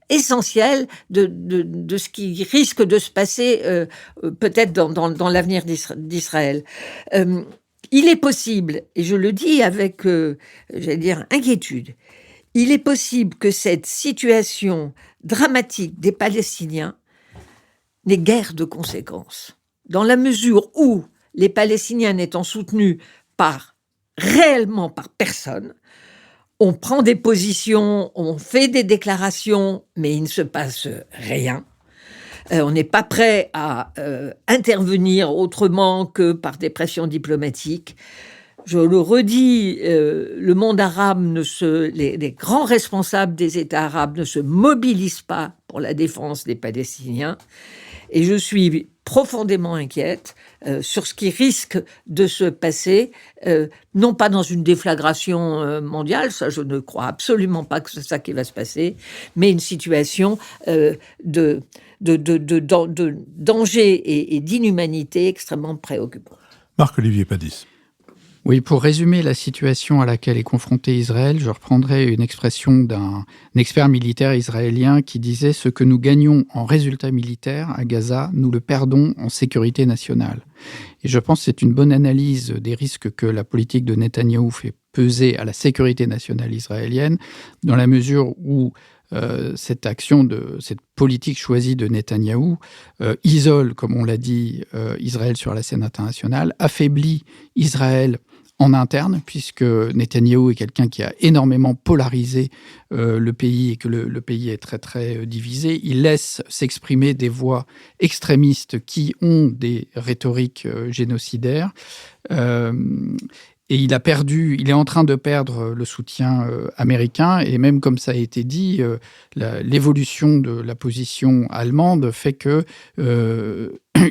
essentiel de ce qui risque de se passer peut-être dans l'avenir d'Israël. Il est possible, et je le dis avec, inquiétude, il est possible que cette situation dramatique des Palestiniens n'ait guère de conséquences, dans la mesure où les Palestiniens n'étant soutenus réellement par personne, on prend des positions, on fait des déclarations, mais il ne se passe rien. On n'est pas prêt à intervenir autrement que par des pressions diplomatiques. Je le redis, le monde arabe, les grands responsables des États arabes ne se mobilisent pas pour la défense des Palestiniens. Et je suis profondément inquiète sur ce qui risque de se passer, non pas dans une déflagration mondiale, ça je ne crois absolument pas que c'est ça qui va se passer, mais une situation de danger et d'inhumanité extrêmement préoccupante. Marc-Olivier Padis. Oui, pour résumer la situation à laquelle est confronté Israël, je reprendrai une expression d'un expert militaire israélien qui disait « Ce que nous gagnons en résultats militaires à Gaza, nous le perdons en sécurité nationale ». Et je pense que c'est une bonne analyse des risques que la politique de Netanyahou fait peser à la sécurité nationale israélienne, dans la mesure où cette politique choisie de Netanyahou isole, comme on l'a dit, Israël sur la scène internationale, affaiblit Israël en interne, puisque Netanyahou est quelqu'un qui a énormément polarisé le pays et que le pays est très, très divisé. Il laisse s'exprimer des voix extrémistes qui ont des rhétoriques génocidaires. Et il est en train de perdre le soutien américain. Et même comme ça a été dit, l'évolution de la position allemande fait que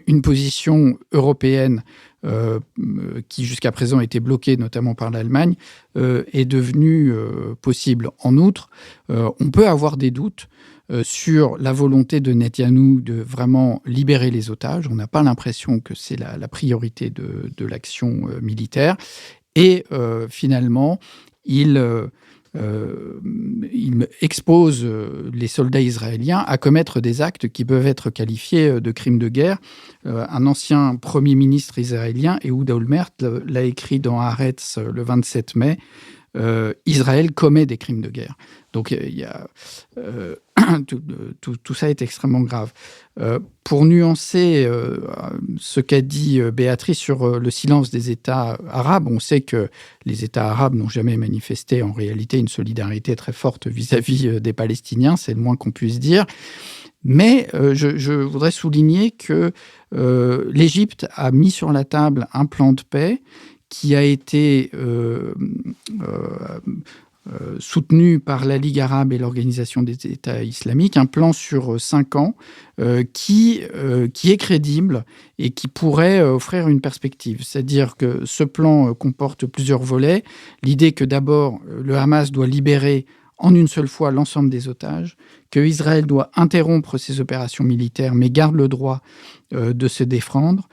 une position européenne qui jusqu'à présent était bloquée notamment par l'Allemagne est devenue possible. En outre, on peut avoir des doutes sur la volonté de Netanyahou de vraiment libérer les otages. On n'a pas l'impression que c'est la priorité de l'action militaire. Et finalement, il expose les soldats israéliens à commettre des actes qui peuvent être qualifiés de crimes de guerre. Un ancien Premier ministre israélien, Ehud Olmert, l'a écrit dans Haaretz le 27 mai. Israël commet des crimes de guerre. Donc il y a tout ça est extrêmement grave. Pour nuancer ce qu'a dit Béatrice sur le silence des États arabes, on sait que les États arabes n'ont jamais manifesté en réalité une solidarité très forte vis-à-vis des Palestiniens, c'est le moins qu'on puisse dire. Mais je voudrais souligner que l'Égypte a mis sur la table un plan de paix qui a été soutenu par la Ligue arabe et l'Organisation des États islamiques, un plan sur 5 ans qui est crédible et qui pourrait offrir une perspective. C'est-à-dire que ce plan comporte plusieurs volets. L'idée que d'abord, le Hamas doit libérer en une seule fois l'ensemble des otages, que Israël doit interrompre ses opérations militaires mais garde le droit de se défendre,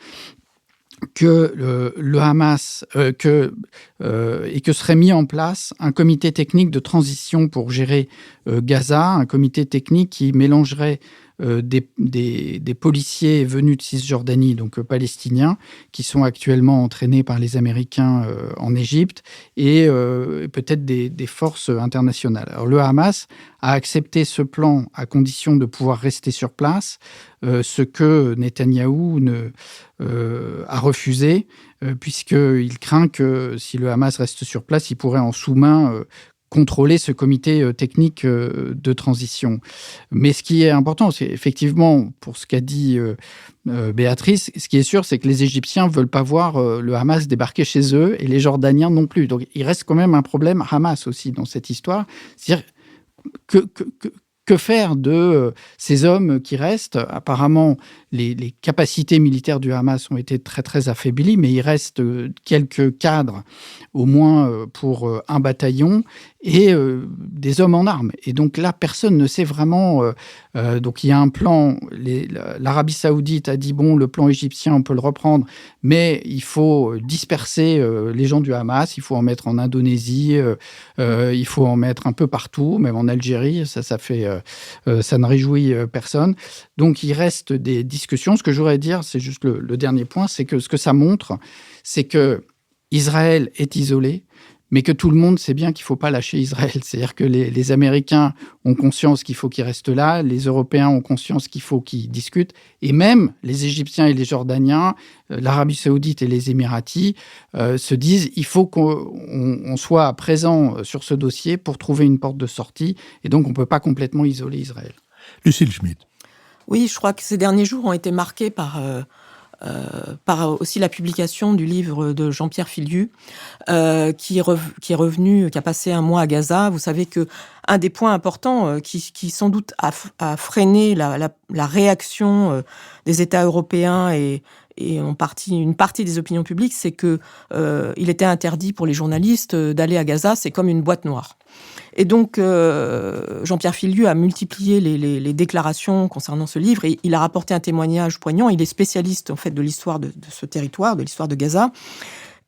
que le Hamas et que serait mis en place un comité technique de transition pour gérer Gaza, un comité technique qui mélangerait des policiers venus de Cisjordanie, donc palestiniens, qui sont actuellement entraînés par les Américains en Égypte, et peut-être des forces internationales. Alors le Hamas a accepté ce plan à condition de pouvoir rester sur place, ce que Netanyahou a refusé, puisqu'il craint que si le Hamas reste sur place, il pourrait en sous-main contrôler ce comité technique de transition. Mais ce qui est important, c'est effectivement, pour ce qu'a dit Béatrice, ce qui est sûr, c'est que les Égyptiens ne veulent pas voir le Hamas débarquer chez eux et les Jordaniens non plus. Donc il reste quand même un problème Hamas aussi dans cette histoire. C'est-à-dire que faire de ces hommes qui restent ? Apparemment, les capacités militaires du Hamas ont été très, très affaiblies, mais il reste quelques cadres, au moins pour un bataillon, et des hommes en armes. Et donc là, personne ne sait vraiment... donc il y a un plan, l'Arabie saoudite a dit, bon, le plan égyptien, on peut le reprendre, mais il faut disperser les gens du Hamas, il faut en mettre en Indonésie, il faut en mettre un peu partout, même en Algérie, ça ne réjouit personne. Donc il reste des discussions. Ce que je voudrais dire, c'est juste le dernier point, c'est que ce que ça montre, c'est que Israël est isolé, mais que tout le monde sait bien qu'il ne faut pas lâcher Israël. C'est-à-dire que les Américains ont conscience qu'il faut qu'ils restent là, les Européens ont conscience qu'il faut qu'ils discutent, et même les Égyptiens et les Jordaniens, l'Arabie saoudite et les Émiratis se disent il faut qu'on soit présent sur ce dossier pour trouver une porte de sortie, et donc on ne peut pas complètement isoler Israël. Lucille Schmitt. Oui, je crois que ces derniers jours ont été marqués par aussi la publication du livre de Jean-Pierre Filiu, qui est revenu, qui a passé un mois à Gaza. Vous savez que un des points importants qui sans doute a freiné la réaction des États européens et une partie des opinions publiques, c'est que il était interdit pour les journalistes d'aller à Gaza. C'est comme une boîte noire. Et donc, Jean-Pierre Filiu a multiplié les déclarations concernant ce livre et il a rapporté un témoignage poignant. Il est spécialiste, en fait, de l'histoire de ce territoire, de l'histoire de Gaza.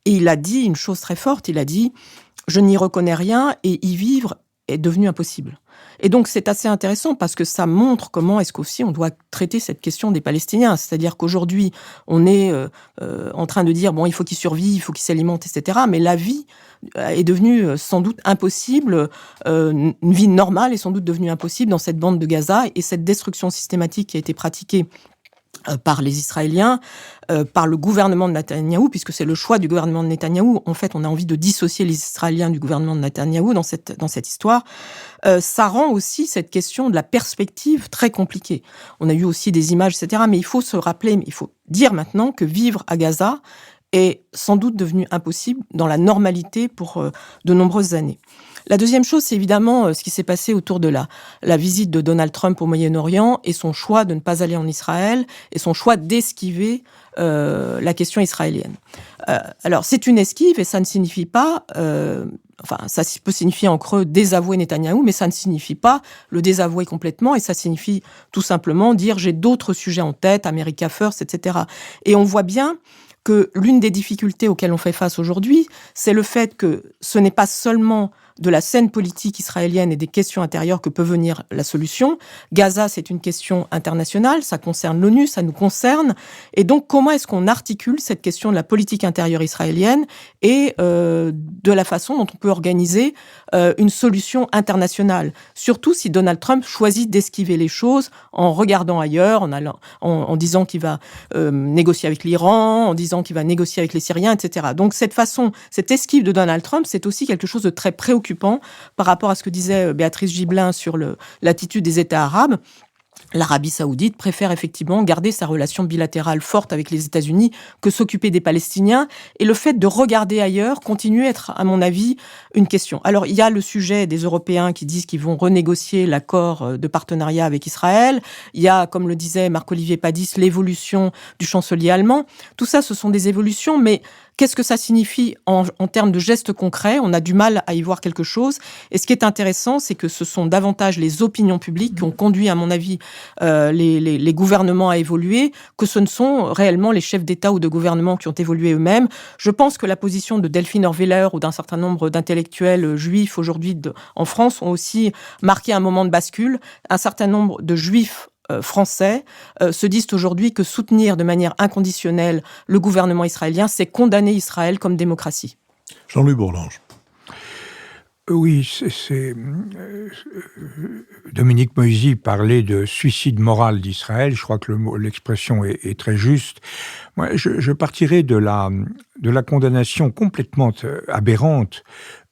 Et il a dit une chose très forte. Il a dit « Je n'y reconnais rien et y vivre est devenu impossible ». Et donc, c'est assez intéressant parce que ça montre comment est-ce qu'aussi on doit traiter cette question des Palestiniens. C'est-à-dire qu'aujourd'hui, on est en train de dire, bon, il faut qu'ils survivent, il faut qu'ils s'alimentent, etc. Mais la vie est devenue sans doute impossible. Une vie normale est sans doute devenue impossible dans cette bande de Gaza. Et cette destruction systématique qui a été pratiquée par les Israéliens, par le gouvernement de Netanyahou, puisque c'est le choix du gouvernement de Netanyahou. En fait, on a envie de dissocier les Israéliens du gouvernement de Netanyahou dans cette histoire. Ça rend aussi cette question de la perspective très compliquée. On a eu aussi des images, etc. Mais il faut se rappeler, il faut dire maintenant que vivre à Gaza est sans doute devenu impossible dans la normalité pour de nombreuses années. La deuxième chose, c'est évidemment ce qui s'est passé autour de la visite de Donald Trump au Moyen-Orient et son choix de ne pas aller en Israël et son choix d'esquiver la question israélienne. Alors, c'est une esquive et ça ne signifie pas... ça peut signifier en creux désavouer Netanyahou, mais ça ne signifie pas le désavouer complètement, et ça signifie tout simplement dire j'ai d'autres sujets en tête, America First, etc. Et on voit bien que l'une des difficultés auxquelles on fait face aujourd'hui, c'est le fait que ce n'est pas seulement de la scène politique israélienne et des questions intérieures que peut venir la solution. Gaza, c'est une question internationale, ça concerne l'ONU, ça nous concerne. Et donc, comment est-ce qu'on articule cette question de la politique intérieure israélienne et de la façon dont on peut organiser une solution internationale? Surtout si Donald Trump choisit d'esquiver les choses en regardant ailleurs, en disant qu'il va négocier avec l'Iran, en disant qu'il va négocier avec les Syriens, etc. Donc, cette esquive de Donald Trump, c'est aussi quelque chose de très préoccupant par rapport à ce que disait Béatrice Gibelin sur l'attitude des États arabes. L'Arabie saoudite préfère effectivement garder sa relation bilatérale forte avec les États-Unis que s'occuper des Palestiniens. Et le fait de regarder ailleurs continue à être, à mon avis, une question. Alors, il y a le sujet des Européens qui disent qu'ils vont renégocier l'accord de partenariat avec Israël. Il y a, comme le disait Marc-Olivier Padis, l'évolution du chancelier allemand. Tout ça, ce sont des évolutions, mais qu'est-ce que ça signifie en termes de gestes concrets? On a du mal à y voir quelque chose. Et ce qui est intéressant, c'est que ce sont davantage les opinions publiques qui ont conduit, à mon avis, les gouvernements à évoluer, que ce ne sont réellement les chefs d'État ou de gouvernement qui ont évolué eux-mêmes. Je pense que la position de Delphine Orweiler ou d'un certain nombre d'intellectuels juifs aujourd'hui en France ont aussi marqué un moment de bascule. Un certain nombre de juifs français se disent aujourd'hui que soutenir de manière inconditionnelle le gouvernement israélien, c'est condamner Israël comme démocratie. Jean-Louis Bourlange. Oui, Dominique Moïsi parlait de suicide moral d'Israël. Je crois que l'expression est très juste. Moi, je partirais de la condamnation complètement aberrante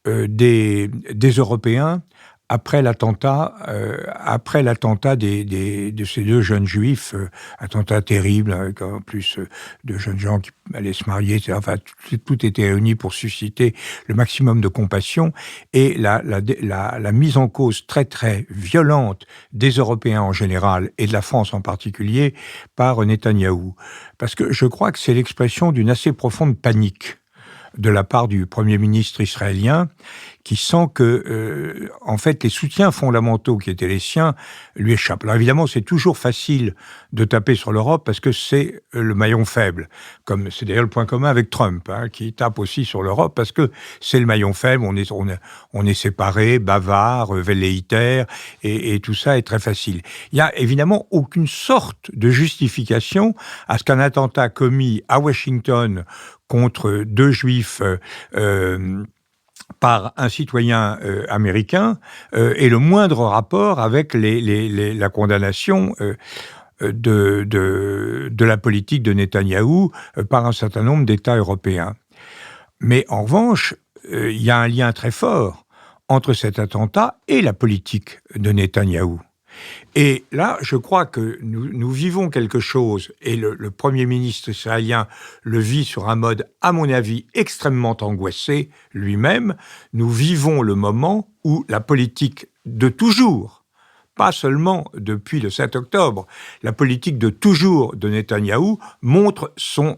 des Européens après l'attentat de ces deux jeunes juifs, attentat terrible, avec en plus de jeunes gens qui allaient se marier, enfin tout était réuni pour susciter le maximum de compassion, et la mise en cause très très violente des Européens en général et de la France en particulier par Netanyahou. Parce que je crois que c'est l'expression d'une assez profonde panique de la part du Premier ministre israélien, qui sent que, en fait, les soutiens fondamentaux qui étaient les siens lui échappent. Alors évidemment, c'est toujours facile de taper sur l'Europe parce que c'est le maillon faible. Comme c'est d'ailleurs le point commun avec Trump, qui tape aussi sur l'Europe parce que c'est le maillon faible. On est séparés, bavards, velléitaires, et tout ça est très facile. Il y a évidemment aucune sorte de justification à ce qu'un attentat commis à Washington contre deux juifs par un citoyen américain ait le moindre rapport avec la condamnation de la politique de Netanyahou par un certain nombre d'États européens. Mais en revanche, il y a un lien très fort entre cet attentat et la politique de Netanyahou. Et là, je crois que nous vivons quelque chose, et le Premier ministre israélien le vit sur un mode, à mon avis, extrêmement angoissé lui-même. Nous vivons le moment où la politique de toujours, pas seulement depuis le 7 octobre, la politique de toujours de Netanyahou montre son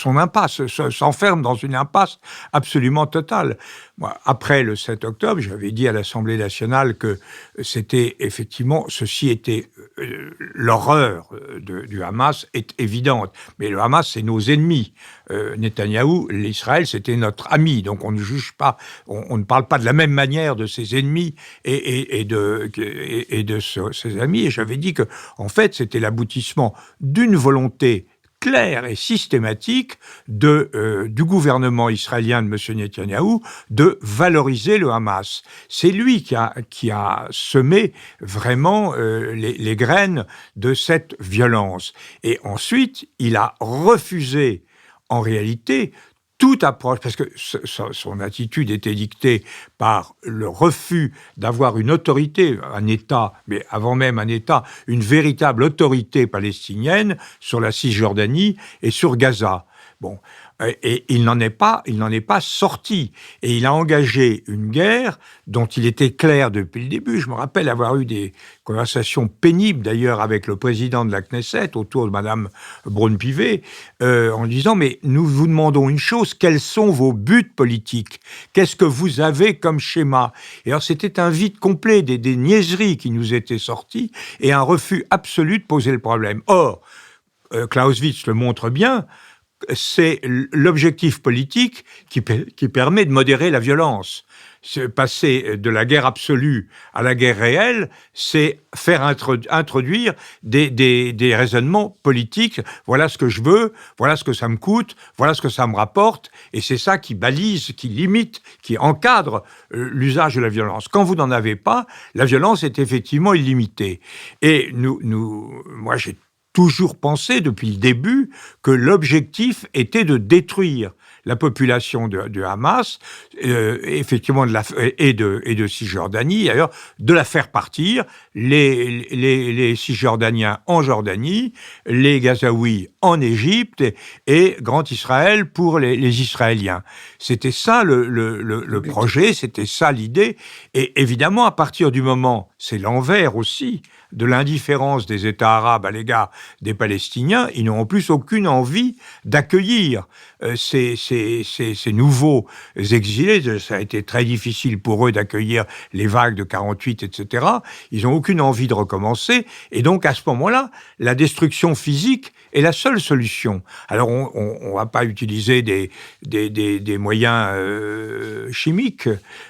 impasse, s'enferme dans une impasse absolument totale. Moi, après le 7 octobre, j'avais dit à l'Assemblée nationale que c'était effectivement, ceci était l'horreur du Hamas est évidente. Mais le Hamas, c'est nos ennemis. Netanyahou, l'Israël, c'était notre ami. Donc on ne juge pas, on ne parle pas de la même manière de ses ennemis et de ses amis. Et j'avais dit que, en fait, c'était l'aboutissement d'une volonté claire et systématique du gouvernement israélien de M. Netanyahou de valoriser le Hamas. C'est lui qui a semé vraiment les graines de cette violence. Et ensuite, il a refusé, en réalité, toute approche, parce que son attitude était dictée par le refus d'avoir une autorité, un État, mais avant même un État, une véritable autorité palestinienne sur la Cisjordanie et sur Gaza. Bon, et il n'en est pas sorti. Et il a engagé une guerre dont il était clair depuis le début. Je me rappelle avoir eu des conversations pénibles, d'ailleurs, avec le président de la Knesset, autour de Madame Braun-Pivet, en disant, mais nous vous demandons une chose, quels sont vos buts politiques? Qu'est-ce que vous avez comme schéma? Et alors, c'était un vide complet, des niaiseries qui nous étaient sorties, et un refus absolu de poser le problème. Or, Clausewitz le montre bien, c'est l'objectif politique qui permet de modérer la violence. Passer de la guerre absolue à la guerre réelle, c'est faire introduire des raisonnements politiques. Voilà ce que je veux, voilà ce que ça me coûte, voilà ce que ça me rapporte, et c'est ça qui balise, qui limite, qui encadre l'usage de la violence. Quand vous n'en avez pas, la violence est effectivement illimitée. Et moi j'ai toujours pensé depuis le début que l'objectif était de détruire la population de Hamas, effectivement et de Cisjordanie, d'ailleurs, de la faire partir, les Cisjordaniens en Jordanie, les Gazaouis en Égypte et Grand Israël pour les Israéliens. C'était ça le projet, c'était ça l'idée. Et évidemment, à partir du moment, c'est l'envers aussi, de l'indifférence des États arabes à l'égard des Palestiniens, ils n'ont en plus aucune envie d'accueillir ces nouveaux exilés. Ça a été très difficile pour eux d'accueillir les vagues de 48, etc. Ils n'ont aucune envie de recommencer. Et donc, à ce moment-là, la destruction physique est la seule solution. Alors, on ne va pas utiliser des moyens chimiques,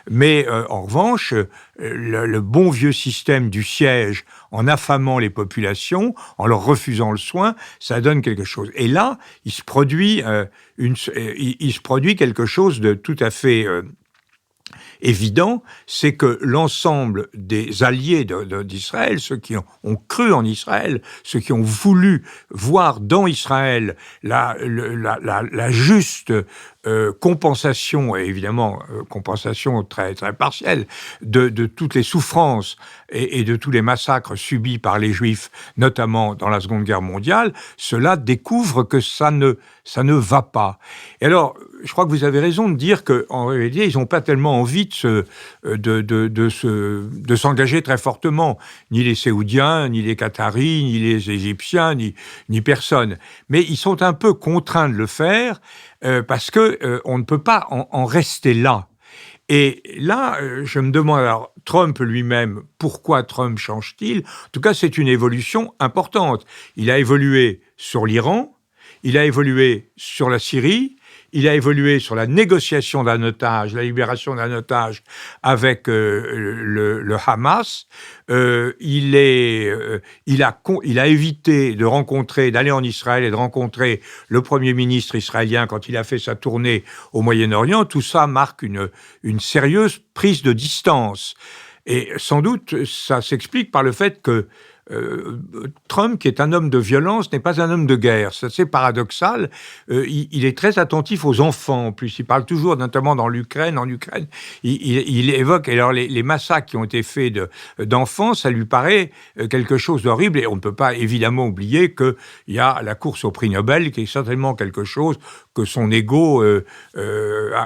mais en revanche, le bon vieux système du siège, en affamant les populations, en leur refusant le soin, ça donne quelque chose. Et là, il se produit quelque chose de tout à fait évident, c'est que l'ensemble des alliés d'Israël, ceux qui ont cru en Israël, ceux qui ont voulu voir dans Israël la juste compensation, et évidemment compensation très, très partielle, de toutes les souffrances et de tous les massacres subis par les Juifs, notamment dans la Seconde Guerre mondiale, ceux-là découvrent que ça ne va pas. Et alors, je crois que vous avez raison de dire qu'en réalité, ils n'ont pas tellement envie de s'engager très fortement, ni les Séoudiens, ni les Qataris, ni les Égyptiens, ni personne. Mais ils sont un peu contraints de le faire parce que on ne peut pas en rester là. Et là, je me demande, alors, Trump lui-même, pourquoi Trump change-t-il? En tout cas, c'est une évolution importante. Il a évolué sur l'Iran, il a évolué sur la Syrie, il a évolué sur la négociation d'un otage, la libération d'un otage avec le Hamas. Il a évité d'aller en Israël et de rencontrer le Premier ministre israélien quand il a fait sa tournée au Moyen-Orient. Tout ça marque une sérieuse prise de distance. Et sans doute, ça s'explique par le fait que Trump, qui est un homme de violence, n'est pas un homme de guerre. C'est assez paradoxal. Il est très attentif aux enfants. En plus, il parle toujours, notamment dans l'Ukraine. En Ukraine, il évoque alors les massacres qui ont été faits d'enfants. Ça lui paraît quelque chose d'horrible. Et on ne peut pas évidemment oublier qu'il y a la course au prix Nobel, qui est certainement quelque chose que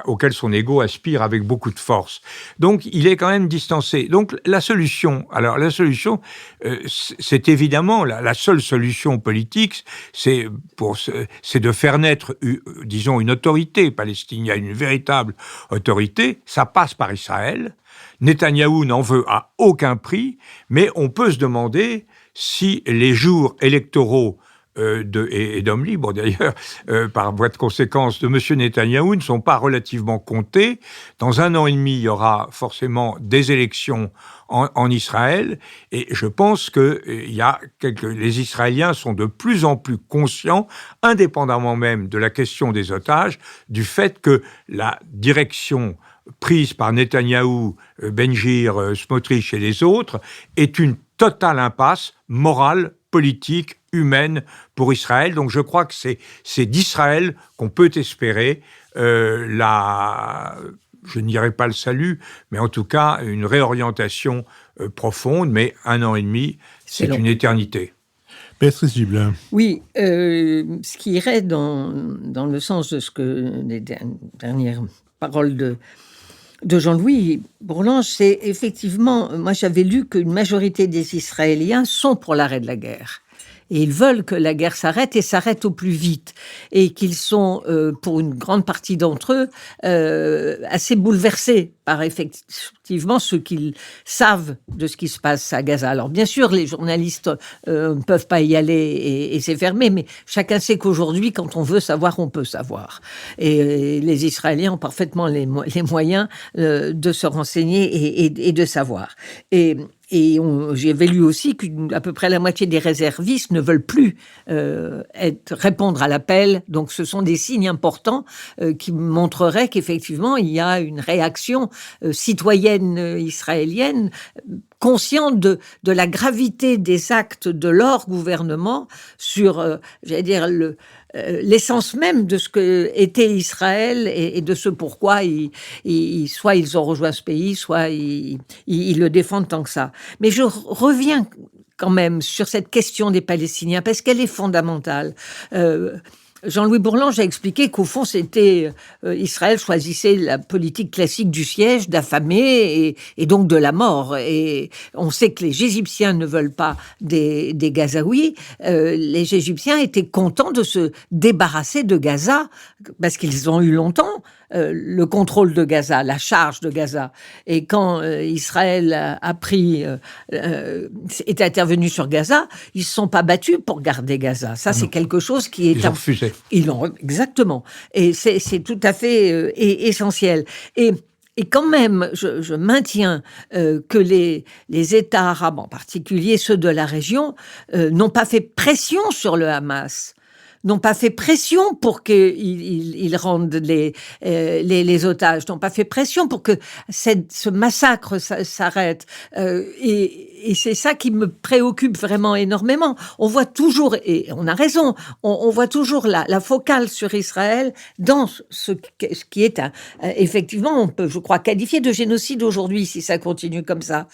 auquel son ego aspire avec beaucoup de force. Donc, il est quand même distancé. Donc, la solution, c'est évidemment la seule solution politique, c'est de faire naître, disons, une autorité palestinienne, une véritable autorité. Ça passe par Israël. Netanyahou n'en veut à aucun prix, mais on peut se demander si les jours électoraux et d'hommes libres d'ailleurs, par voie de conséquence, de M. Netanyahou ne sont pas relativement comptés. Dans 1 an et demi, il y aura forcément des élections en Israël, et je pense que les Israéliens sont de plus en plus conscients, indépendamment même de la question des otages, du fait que la direction prise par Netanyahou, Benjir, Smotrich et les autres est une totale impasse morale, politique, humaine pour Israël. Donc je crois que c'est d'Israël qu'on peut espérer je ne dirais pas le salut, mais en tout cas une réorientation profonde, mais 1 an et demi, c'est une éternité. Béatrice Gibelin. Oui, ce qui irait dans le sens de ce que les dernières paroles de Jean-Louis Bourlanges, c'est effectivement, moi j'avais lu qu'une majorité des Israéliens sont pour l'arrêt de la guerre. Et ils veulent que la guerre s'arrête et s'arrête au plus vite. Et qu'ils sont, pour une grande partie d'entre eux, assez bouleversés par effectivement ce qu'ils savent de ce qui se passe à Gaza. Alors bien sûr, les journalistes ne peuvent pas y aller et c'est fermé, mais chacun sait qu'aujourd'hui, quand on veut savoir, on peut savoir. Et les Israéliens ont parfaitement les moyens de se renseigner et de savoir. Et j'avais lu aussi qu'à peu près la moitié des réservistes ne veulent plus répondre à l'appel. Donc ce sont des signes importants qui montreraient qu'effectivement il y a une réaction citoyenne israélienne consciente de la gravité des actes de leur gouvernement sur, l'essence même de ce que était Israël et de ce pourquoi soit ils ont rejoint ce pays, soit ils le défendent tant que ça. Mais je reviens quand même sur cette question des Palestiniens parce qu'elle est fondamentale. Jean-Louis Bourlanges a expliqué qu'au fond, c'était Israël choisissait la politique classique du siège, d'affamer et donc de la mort. Et on sait que les Égyptiens ne veulent pas des Gazaouis. Les Égyptiens étaient contents de se débarrasser de Gaza parce qu'ils ont eu longtemps le contrôle de Gaza, la charge de Gaza. Et quand Israël est intervenu sur Gaza, ils ne se sont pas battus pour garder Gaza. Ça, c'est quelque chose qui est... Ils ont refusé. Exactement. Et c'est tout à fait essentiel. Et quand même, je maintiens que les États arabes, en particulier ceux de la région, n'ont pas fait pression sur le Hamas, n'ont pas fait pression pour qu'ils rendent les otages, n'ont pas fait pression pour que ce massacre s'arrête. Et c'est ça qui me préoccupe vraiment énormément. On voit toujours, et on a raison, on voit toujours la focale sur Israël dans ce qui est effectivement, on peut, je crois, qualifier de génocide aujourd'hui si ça continue comme ça.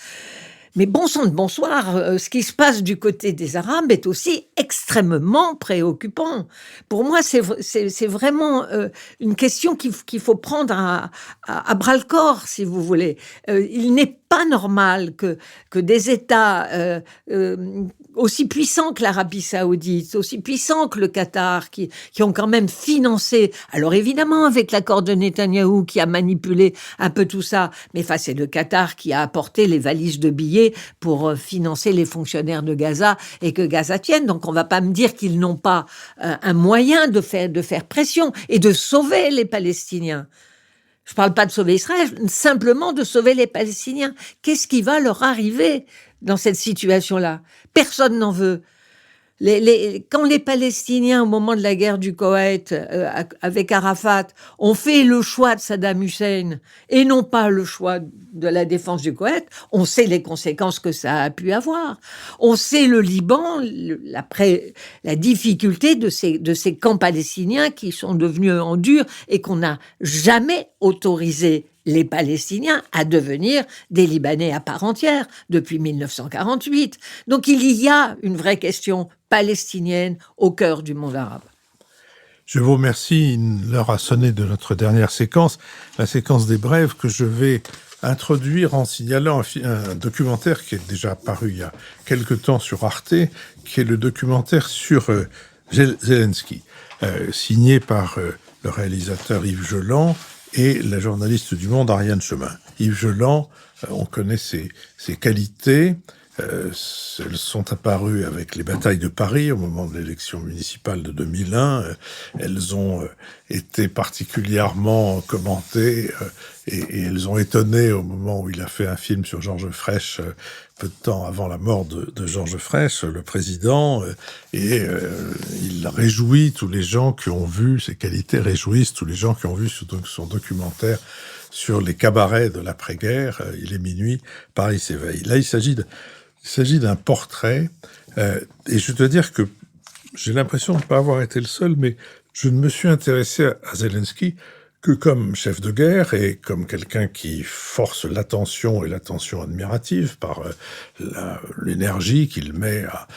Mais bon sang de bonsoir, ce qui se passe du côté des Arabes est aussi extrêmement préoccupant. Pour moi, c'est vraiment une question qu'il faut prendre à bras-le-corps, si vous voulez. Il n'est pas normal que des États aussi puissants que l'Arabie Saoudite, aussi puissants que le Qatar, qui ont quand même financé, alors évidemment avec l'accord de Netanyahou qui a manipulé un peu tout ça, mais c'est le Qatar qui a apporté les valises de billets pour financer les fonctionnaires de Gaza et que Gaza tienne. Donc on va pas me dire qu'ils n'ont pas un moyen de faire pression et de sauver les Palestiniens. Je parle pas de sauver Israël, simplement de sauver les Palestiniens. Qu'est-ce qui va leur arriver dans cette situation-là? Personne n'en veut. Quand les Palestiniens, au moment de la guerre du Koweït, avec Arafat, ont fait le choix de Saddam Hussein et non pas le choix de la défense du Koweït, on sait les conséquences que ça a pu avoir. On sait le Liban, la difficulté de ces camps palestiniens qui sont devenus en dur et qu'on n'a jamais autorisé les Palestiniens à devenir des Libanais à part entière depuis 1948. Donc il y a une vraie question palestinienne au cœur du monde arabe. Je vous remercie. L'heure a sonné de notre dernière séquence, la séquence des brèves que je vais introduire en signalant un documentaire qui est déjà paru il y a quelque temps sur Arte, qui est le documentaire sur Zelensky, signé par le réalisateur Yves Geland et la journaliste du Monde Ariane Chemin. Yves Geland, on connaît ses qualités, elles sont apparues avec les batailles de Paris au moment de l'élection municipale de 2001. Elles ont été particulièrement commentées et elles ont étonné au moment où il a fait un film sur Georges Frêche, peu de temps avant la mort de Georges Frêche, le président, et il réjouit tous les gens qui ont vu, ses qualités réjouissent tous les gens qui ont vu son documentaire sur les cabarets de l'après-guerre, Il est minuit, Paris s'éveille. Là, il s'agit d'un portrait, et je dois dire que j'ai l'impression de ne pas avoir été le seul, mais je ne me suis intéressé à Zelensky que comme chef de guerre et comme quelqu'un qui force l'attention et l'attention admirative par l'énergie qu'il met à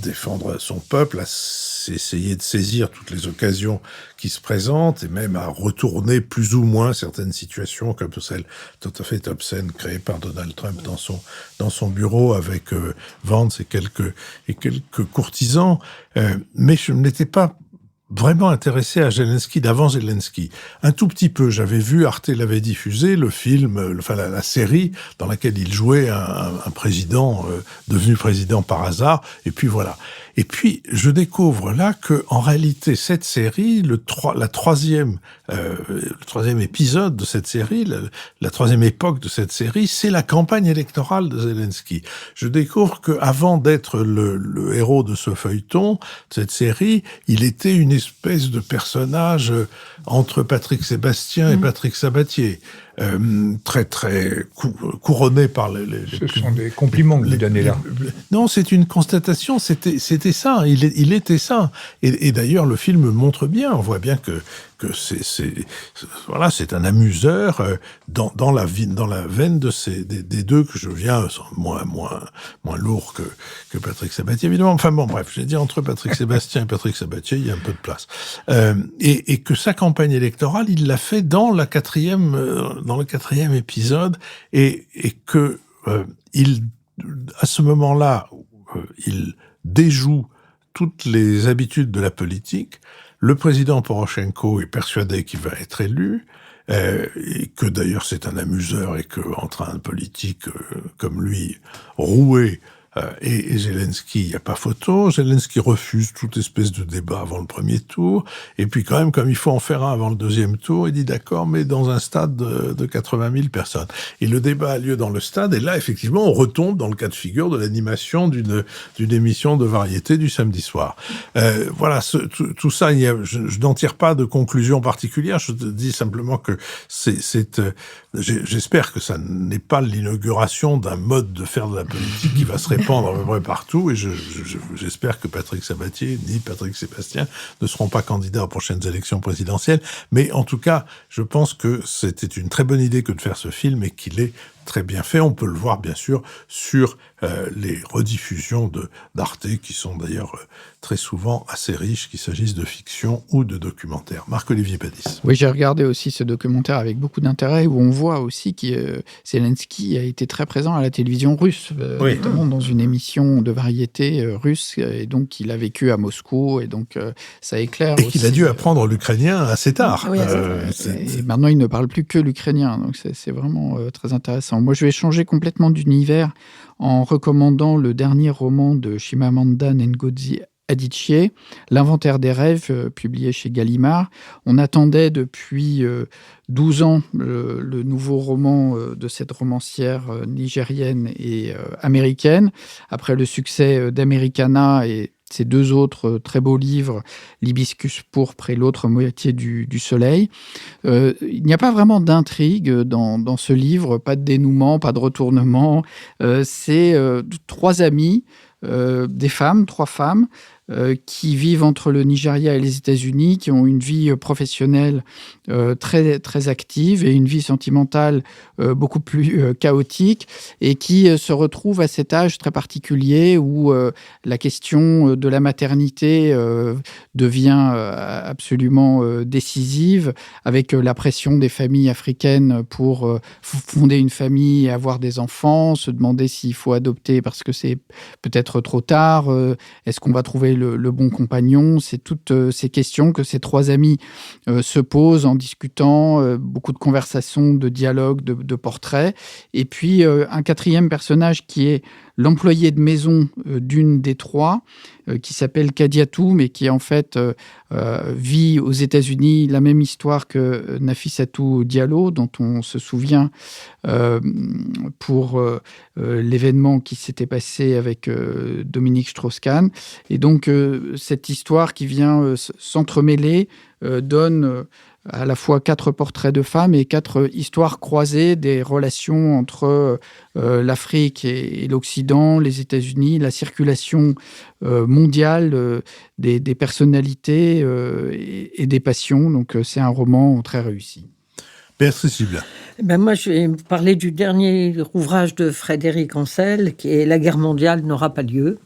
défendre son peuple, à essayer de saisir toutes les occasions qui se présentent et même à retourner plus ou moins certaines situations comme celle tout à fait obscène créée par Donald Trump dans son bureau avec Vance et quelques courtisans. Mais je ne m'étais pas vraiment intéressé à Zelensky d'avant Zelensky. Un tout petit peu, j'avais vu, Arte l'avait diffusé, le film, la série dans laquelle il jouait un président devenu président par hasard, et puis voilà. Et puis, je découvre là que, en réalité, cette série, le troisième épisode de cette série, la troisième époque de cette série, c'est la campagne électorale de Zelensky. Je découvre que, avant d'être le héros de ce feuilleton, de cette série, il était une espèce de personnage entre Patrick Sébastien et Patrick Sabatier. Très très couronné par Ce sont des compliments que vous donnez là. Non, c'est une constatation. C'était ça. Il était ça. Et d'ailleurs, le film montre bien. On voit bien que c'est un amuseur dans la veine des deux que je viens, moins lourd que Patrick Sabatier évidemment. Enfin bon, bref, j'ai dit entre Patrick Sébastien et Patrick Sabatier, il y a un peu de place. Et que sa campagne électorale, il l'a fait dans le quatrième épisode, et que à ce moment-là, il déjoue toutes les habitudes de la politique. Le président Poroshenko est persuadé qu'il va être élu, et que d'ailleurs c'est un amuseur et qu'entre un politique comme lui, roué, et Zelensky, il n'y a pas photo. Zelensky refuse toute espèce de débat avant le premier tour. Et puis quand même, comme il faut en faire un avant le deuxième tour, il dit d'accord, mais dans un stade de 80 000 personnes. Et le débat a lieu dans le stade. Et là, effectivement, on retombe dans le cas de figure de l'animation d'une émission de variété du samedi soir. Voilà, tout ça, je n'en tire pas de conclusion particulière. Je te dis simplement que j'espère que ça n'est pas l'inauguration d'un mode de faire de la politique qui va se répandre à peu près partout, et j'espère que Patrick Sabatier ni Patrick Sébastien ne seront pas candidats aux prochaines élections présidentielles, mais en tout cas, je pense que c'était une très bonne idée que de faire ce film et qu'il est très bien fait. On peut le voir, bien sûr, sur les rediffusions d'Arte, qui sont d'ailleurs très souvent assez riches, qu'il s'agisse de fiction ou de documentaire. Marc-Olivier Padis. Oui, j'ai regardé aussi ce documentaire avec beaucoup d'intérêt, où on voit aussi que Zelensky a été très présent à la télévision russe, notamment dans une émission de variété russe, et donc il a vécu à Moscou, et donc ça éclaire et aussi. qu'il a dû apprendre l'ukrainien assez tard. Oui, et maintenant, il ne parle plus que l'ukrainien, donc c'est vraiment très intéressant. Moi, je vais changer complètement d'univers en recommandant le dernier roman de Chimamanda Ngozi Adichie, L'inventaire des rêves, publié chez Gallimard. On attendait depuis 12 ans le nouveau roman de cette romancière nigérienne et américaine. Après le succès d'Americana et ces deux autres très beaux livres, L'Hibiscus pourpre et L'autre moitié du soleil. Il n'y a pas vraiment d'intrigue dans ce livre, pas de dénouement, pas de retournement. C'est trois amies, trois femmes, qui vivent entre le Nigeria et les États-Unis, qui ont une vie professionnelle très, très active et une vie sentimentale beaucoup plus chaotique, et qui se retrouvent à cet âge très particulier où la question de la maternité devient absolument décisive, avec la pression des familles africaines pour fonder une famille et avoir des enfants, se demander s'il faut adopter parce que c'est peut-être trop tard, est-ce qu'on va trouver le bon compagnon. C'est toutes ces questions que ces trois amis se posent en discutant, beaucoup de conversations, de dialogues, de portraits. Et puis un quatrième personnage qui est l'employé de maison d'une des trois, qui s'appelle Kadiatou, mais qui en fait vit aux États-Unis la même histoire que Nafissatou Diallo, dont on se souvient pour l'événement qui s'était passé avec Dominique Strauss-Kahn. Et donc, cette histoire qui vient s'entremêler donne à la fois 4 portraits de femmes et 4 histoires croisées des relations entre l'Afrique et l'Occident, les États-Unis, la circulation mondiale des personnalités et des passions. Donc c'est un roman très réussi. Béatrice Gibelin. Moi, je vais parler du dernier ouvrage de Frédéric Ancel, qui est « La guerre mondiale n'aura pas lieu ».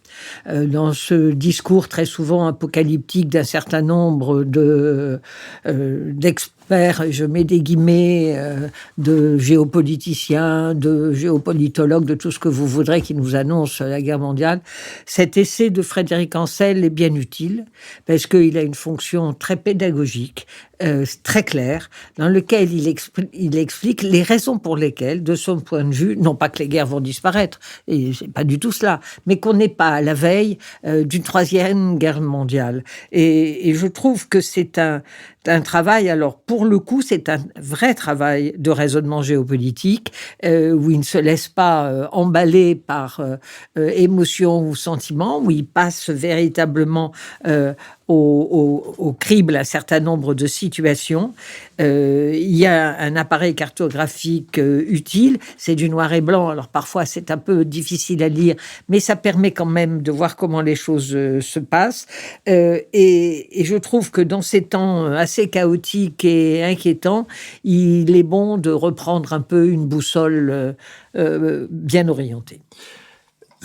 Dans ce discours très souvent apocalyptique d'un certain nombre d'experts, je mets des guillemets, de géopoliticiens, de géopolitologues, de tout ce que vous voudrez qui nous annonce la guerre mondiale, cet essai de Frédéric Ancel est bien utile, parce qu'il a une fonction très pédagogique, très claire, dans lequel il explique les raisons pour lesquelles, de son point de vue, non pas que les guerres vont disparaître, et c'est pas du tout cela, mais qu'on n'est pas à la veille d'une 3e guerre mondiale. Et je trouve que c'est un travail, alors pour le coup, c'est un vrai travail de raisonnement géopolitique, où il ne se laisse pas emballer par émotion ou sentiment, où il passe véritablement au crible un certain nombre de situations. Il y a un appareil cartographique utile, c'est du noir et blanc, alors parfois c'est un peu difficile à lire, mais ça permet quand même de voir comment les choses se passent. Et je trouve que dans ces temps assez chaotiques et inquiétants, il est bon de reprendre un peu une boussole bien orientée.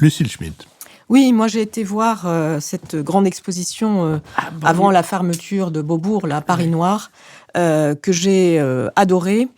Lucille Schmitt. Oui, moi j'ai été voir cette grande exposition avant la fermeture de Beaubourg, là, à Paris Noir, que j'ai adorée.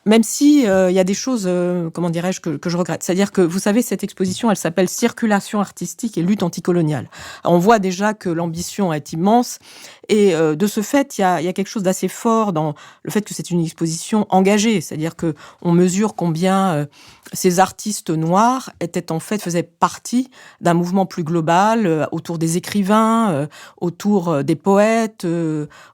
Même si il y a des choses, comment dirais-je, que je regrette. C'est-à-dire que, vous savez, cette exposition, elle s'appelle « Circulation artistique et lutte anticoloniale ». On voit déjà que l'ambition est immense. Et de ce fait, il y a quelque chose d'assez fort dans le fait que c'est une exposition engagée. C'est-à-dire que on mesure combien ces artistes noirs faisaient partie d'un mouvement plus global, autour des écrivains, autour des poètes,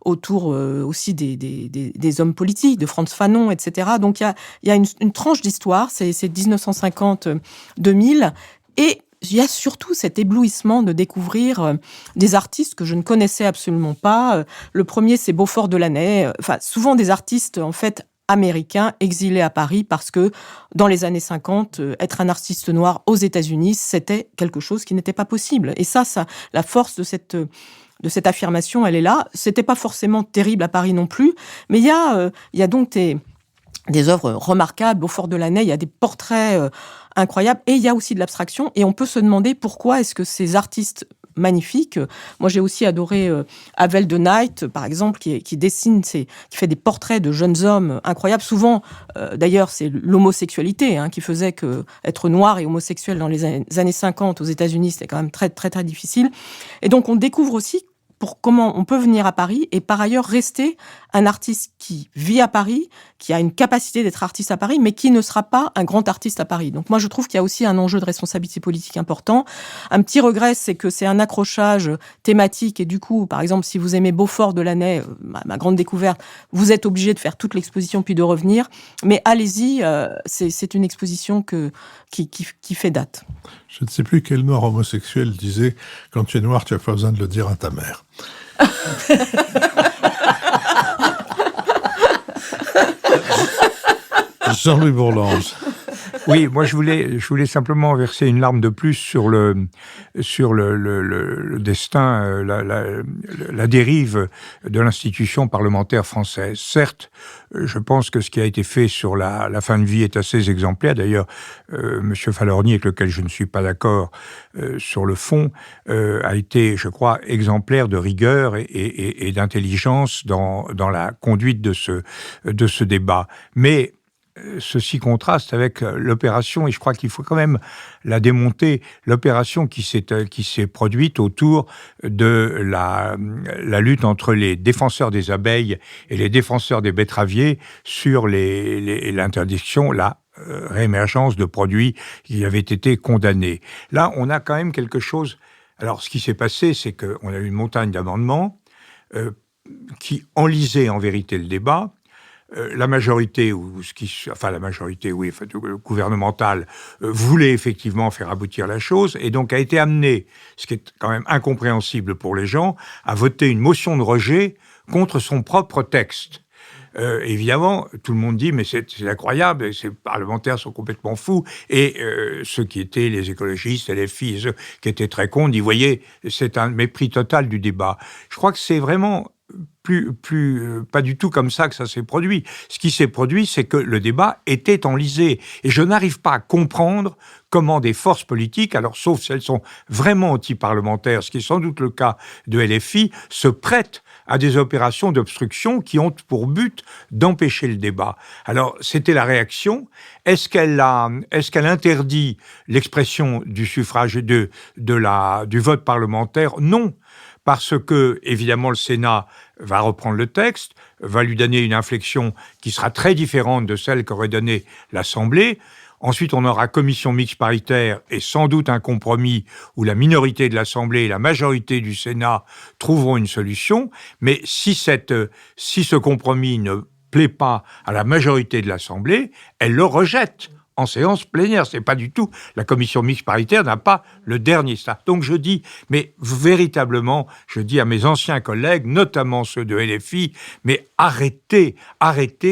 autour aussi des hommes politiques, de Frantz Fanon, etc. Donc il y a une tranche d'histoire, c'est 1950-2000, et il y a surtout cet éblouissement de découvrir des artistes que je ne connaissais absolument pas. Le premier, c'est Beaufort de Lanay. Enfin, souvent des artistes, en fait, américains exilés à Paris parce que, dans les années 50, être un artiste noir aux États-Unis, c'était quelque chose qui n'était pas possible. Et ça, la force de cette affirmation, elle est là. C'était pas forcément terrible à Paris non plus, mais il y a donc des œuvres remarquables. Beaufort de Lanay, il y a des portraits incroyables, et il y a aussi de l'abstraction, et on peut se demander pourquoi est-ce que ces artistes magnifiques, moi j'ai aussi adoré Havel de Knight, par exemple, qui dessine, qui fait des portraits de jeunes hommes incroyables, souvent, d'ailleurs c'est l'homosexualité qui faisait que être noir et homosexuel dans les années 50 aux États-Unis, c'était quand même très très très difficile, et donc on découvre aussi comment on peut venir à Paris et par ailleurs rester un artiste qui vit à Paris, qui a une capacité d'être artiste à Paris, mais qui ne sera pas un grand artiste à Paris. Donc moi, je trouve qu'il y a aussi un enjeu de responsabilité politique important. Un petit regret, c'est que c'est un accrochage thématique et du coup, par exemple, si vous aimez Beaufort de Lanay, ma grande découverte, vous êtes obligé de faire toute l'exposition puis de revenir. Mais allez-y, c'est une exposition qui fait date. Je ne sais plus quel noir homosexuel disait « Quand tu es noir, tu n'as pas besoin de le dire à ta mère ». Jean-Louis Bourlanges. Oui, moi je voulais simplement verser une larme de plus sur le destin, la dérive de l'institution parlementaire française. Certes, je pense que ce qui a été fait sur la fin de vie est assez exemplaire. D'ailleurs, Monsieur Falorni, avec lequel je ne suis pas d'accord sur le fond, a été, je crois, exemplaire de rigueur et d'intelligence dans la conduite de ce débat. Mais ceci contraste avec l'opération, et je crois qu'il faut quand même la démonter, l'opération qui s'est produite autour de la lutte entre les défenseurs des abeilles et les défenseurs des betteraviers sur l'interdiction, la réémergence de produits qui avaient été condamnés. Là, on a quand même quelque chose. Alors, ce qui s'est passé, c'est qu'on a eu une montagne d'amendements qui enlisaient en vérité le débat. La majorité, gouvernementale, voulait effectivement faire aboutir la chose et donc a été amenée, ce qui est quand même incompréhensible pour les gens, à voter une motion de rejet contre son propre texte. Évidemment, tout le monde dit mais c'est incroyable, ces parlementaires sont complètement fous. Et ceux qui étaient les écologistes, les LFI, ceux qui étaient très cons, disent voyez, c'est un mépris total du débat. Je crois que c'est vraiment pas du tout comme ça que ça s'est produit. Ce qui s'est produit, c'est que le débat était enlisé. Et je n'arrive pas à comprendre comment des forces politiques, alors sauf si elles sont vraiment anti-parlementaires, ce qui est sans doute le cas de LFI, se prêtent à des opérations d'obstruction qui ont pour but d'empêcher le débat. Alors, c'était la réaction. Est-ce qu'elle interdit l'expression du suffrage du vote parlementaire ? Non. Parce que, évidemment, le Sénat va reprendre le texte, va lui donner une inflexion qui sera très différente de celle qu'aurait donnée l'Assemblée. Ensuite, on aura commission mixte paritaire et sans doute un compromis où la minorité de l'Assemblée et la majorité du Sénat trouveront une solution. Mais si ce compromis ne plaît pas à la majorité de l'Assemblée, elle le rejette en séance plénière. C'est pas du tout. La commission mixte paritaire n'a pas le dernier stade. Donc je dis, mais véritablement, je dis à mes anciens collègues, notamment ceux de LFI, mais arrêtez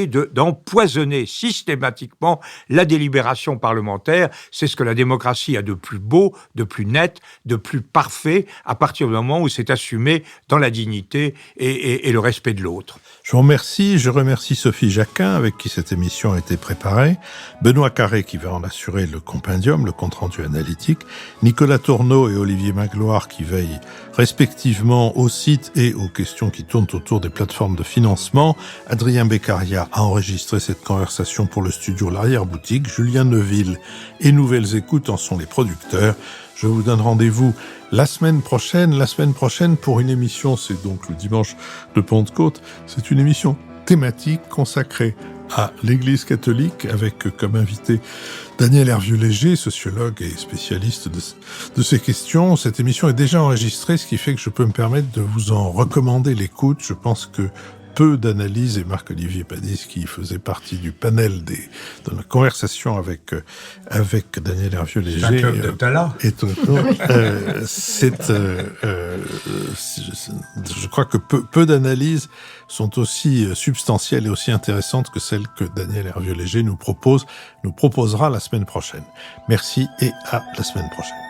d'empoisonner systématiquement la délibération parlementaire. C'est ce que la démocratie a de plus beau, de plus net, de plus parfait, à partir du moment où c'est assumé dans la dignité et le respect de l'autre. Je vous remercie. Je remercie Sophie Jacquin, avec qui cette émission a été préparée, Benoît Carré, qui va en assurer le compendium, le compte-rendu analytique, Nicolas Tourneau et Olivier Magloire, qui veillent respectivement au site et aux questions qui tournent autour des plateformes de financement. Adrien Beccaria a enregistré cette conversation pour le studio L'Arrière-Boutique. Julien Neuville et Nouvelles Écoutes en sont les producteurs. Je vous donne rendez-vous la semaine prochaine pour une émission, c'est donc le dimanche de Pentecôte, c'est une émission thématique consacrée à l'Église catholique avec comme invité Daniel Hervieux-Léger, sociologue et spécialiste de ces questions. Cette émission est déjà enregistrée, ce qui fait que je peux me permettre de vous en recommander l'écoute. Je pense que peu d'analyses, et Marc-Olivier Padis, qui faisait partie du panel de la conversation avec Daniel Hervieux-Léger. C'est un club de talent. Je crois que peu d'analyses sont aussi substantielles et aussi intéressantes que celles que Daniel Hervieux-Léger nous proposera la semaine prochaine. Merci et à la semaine prochaine.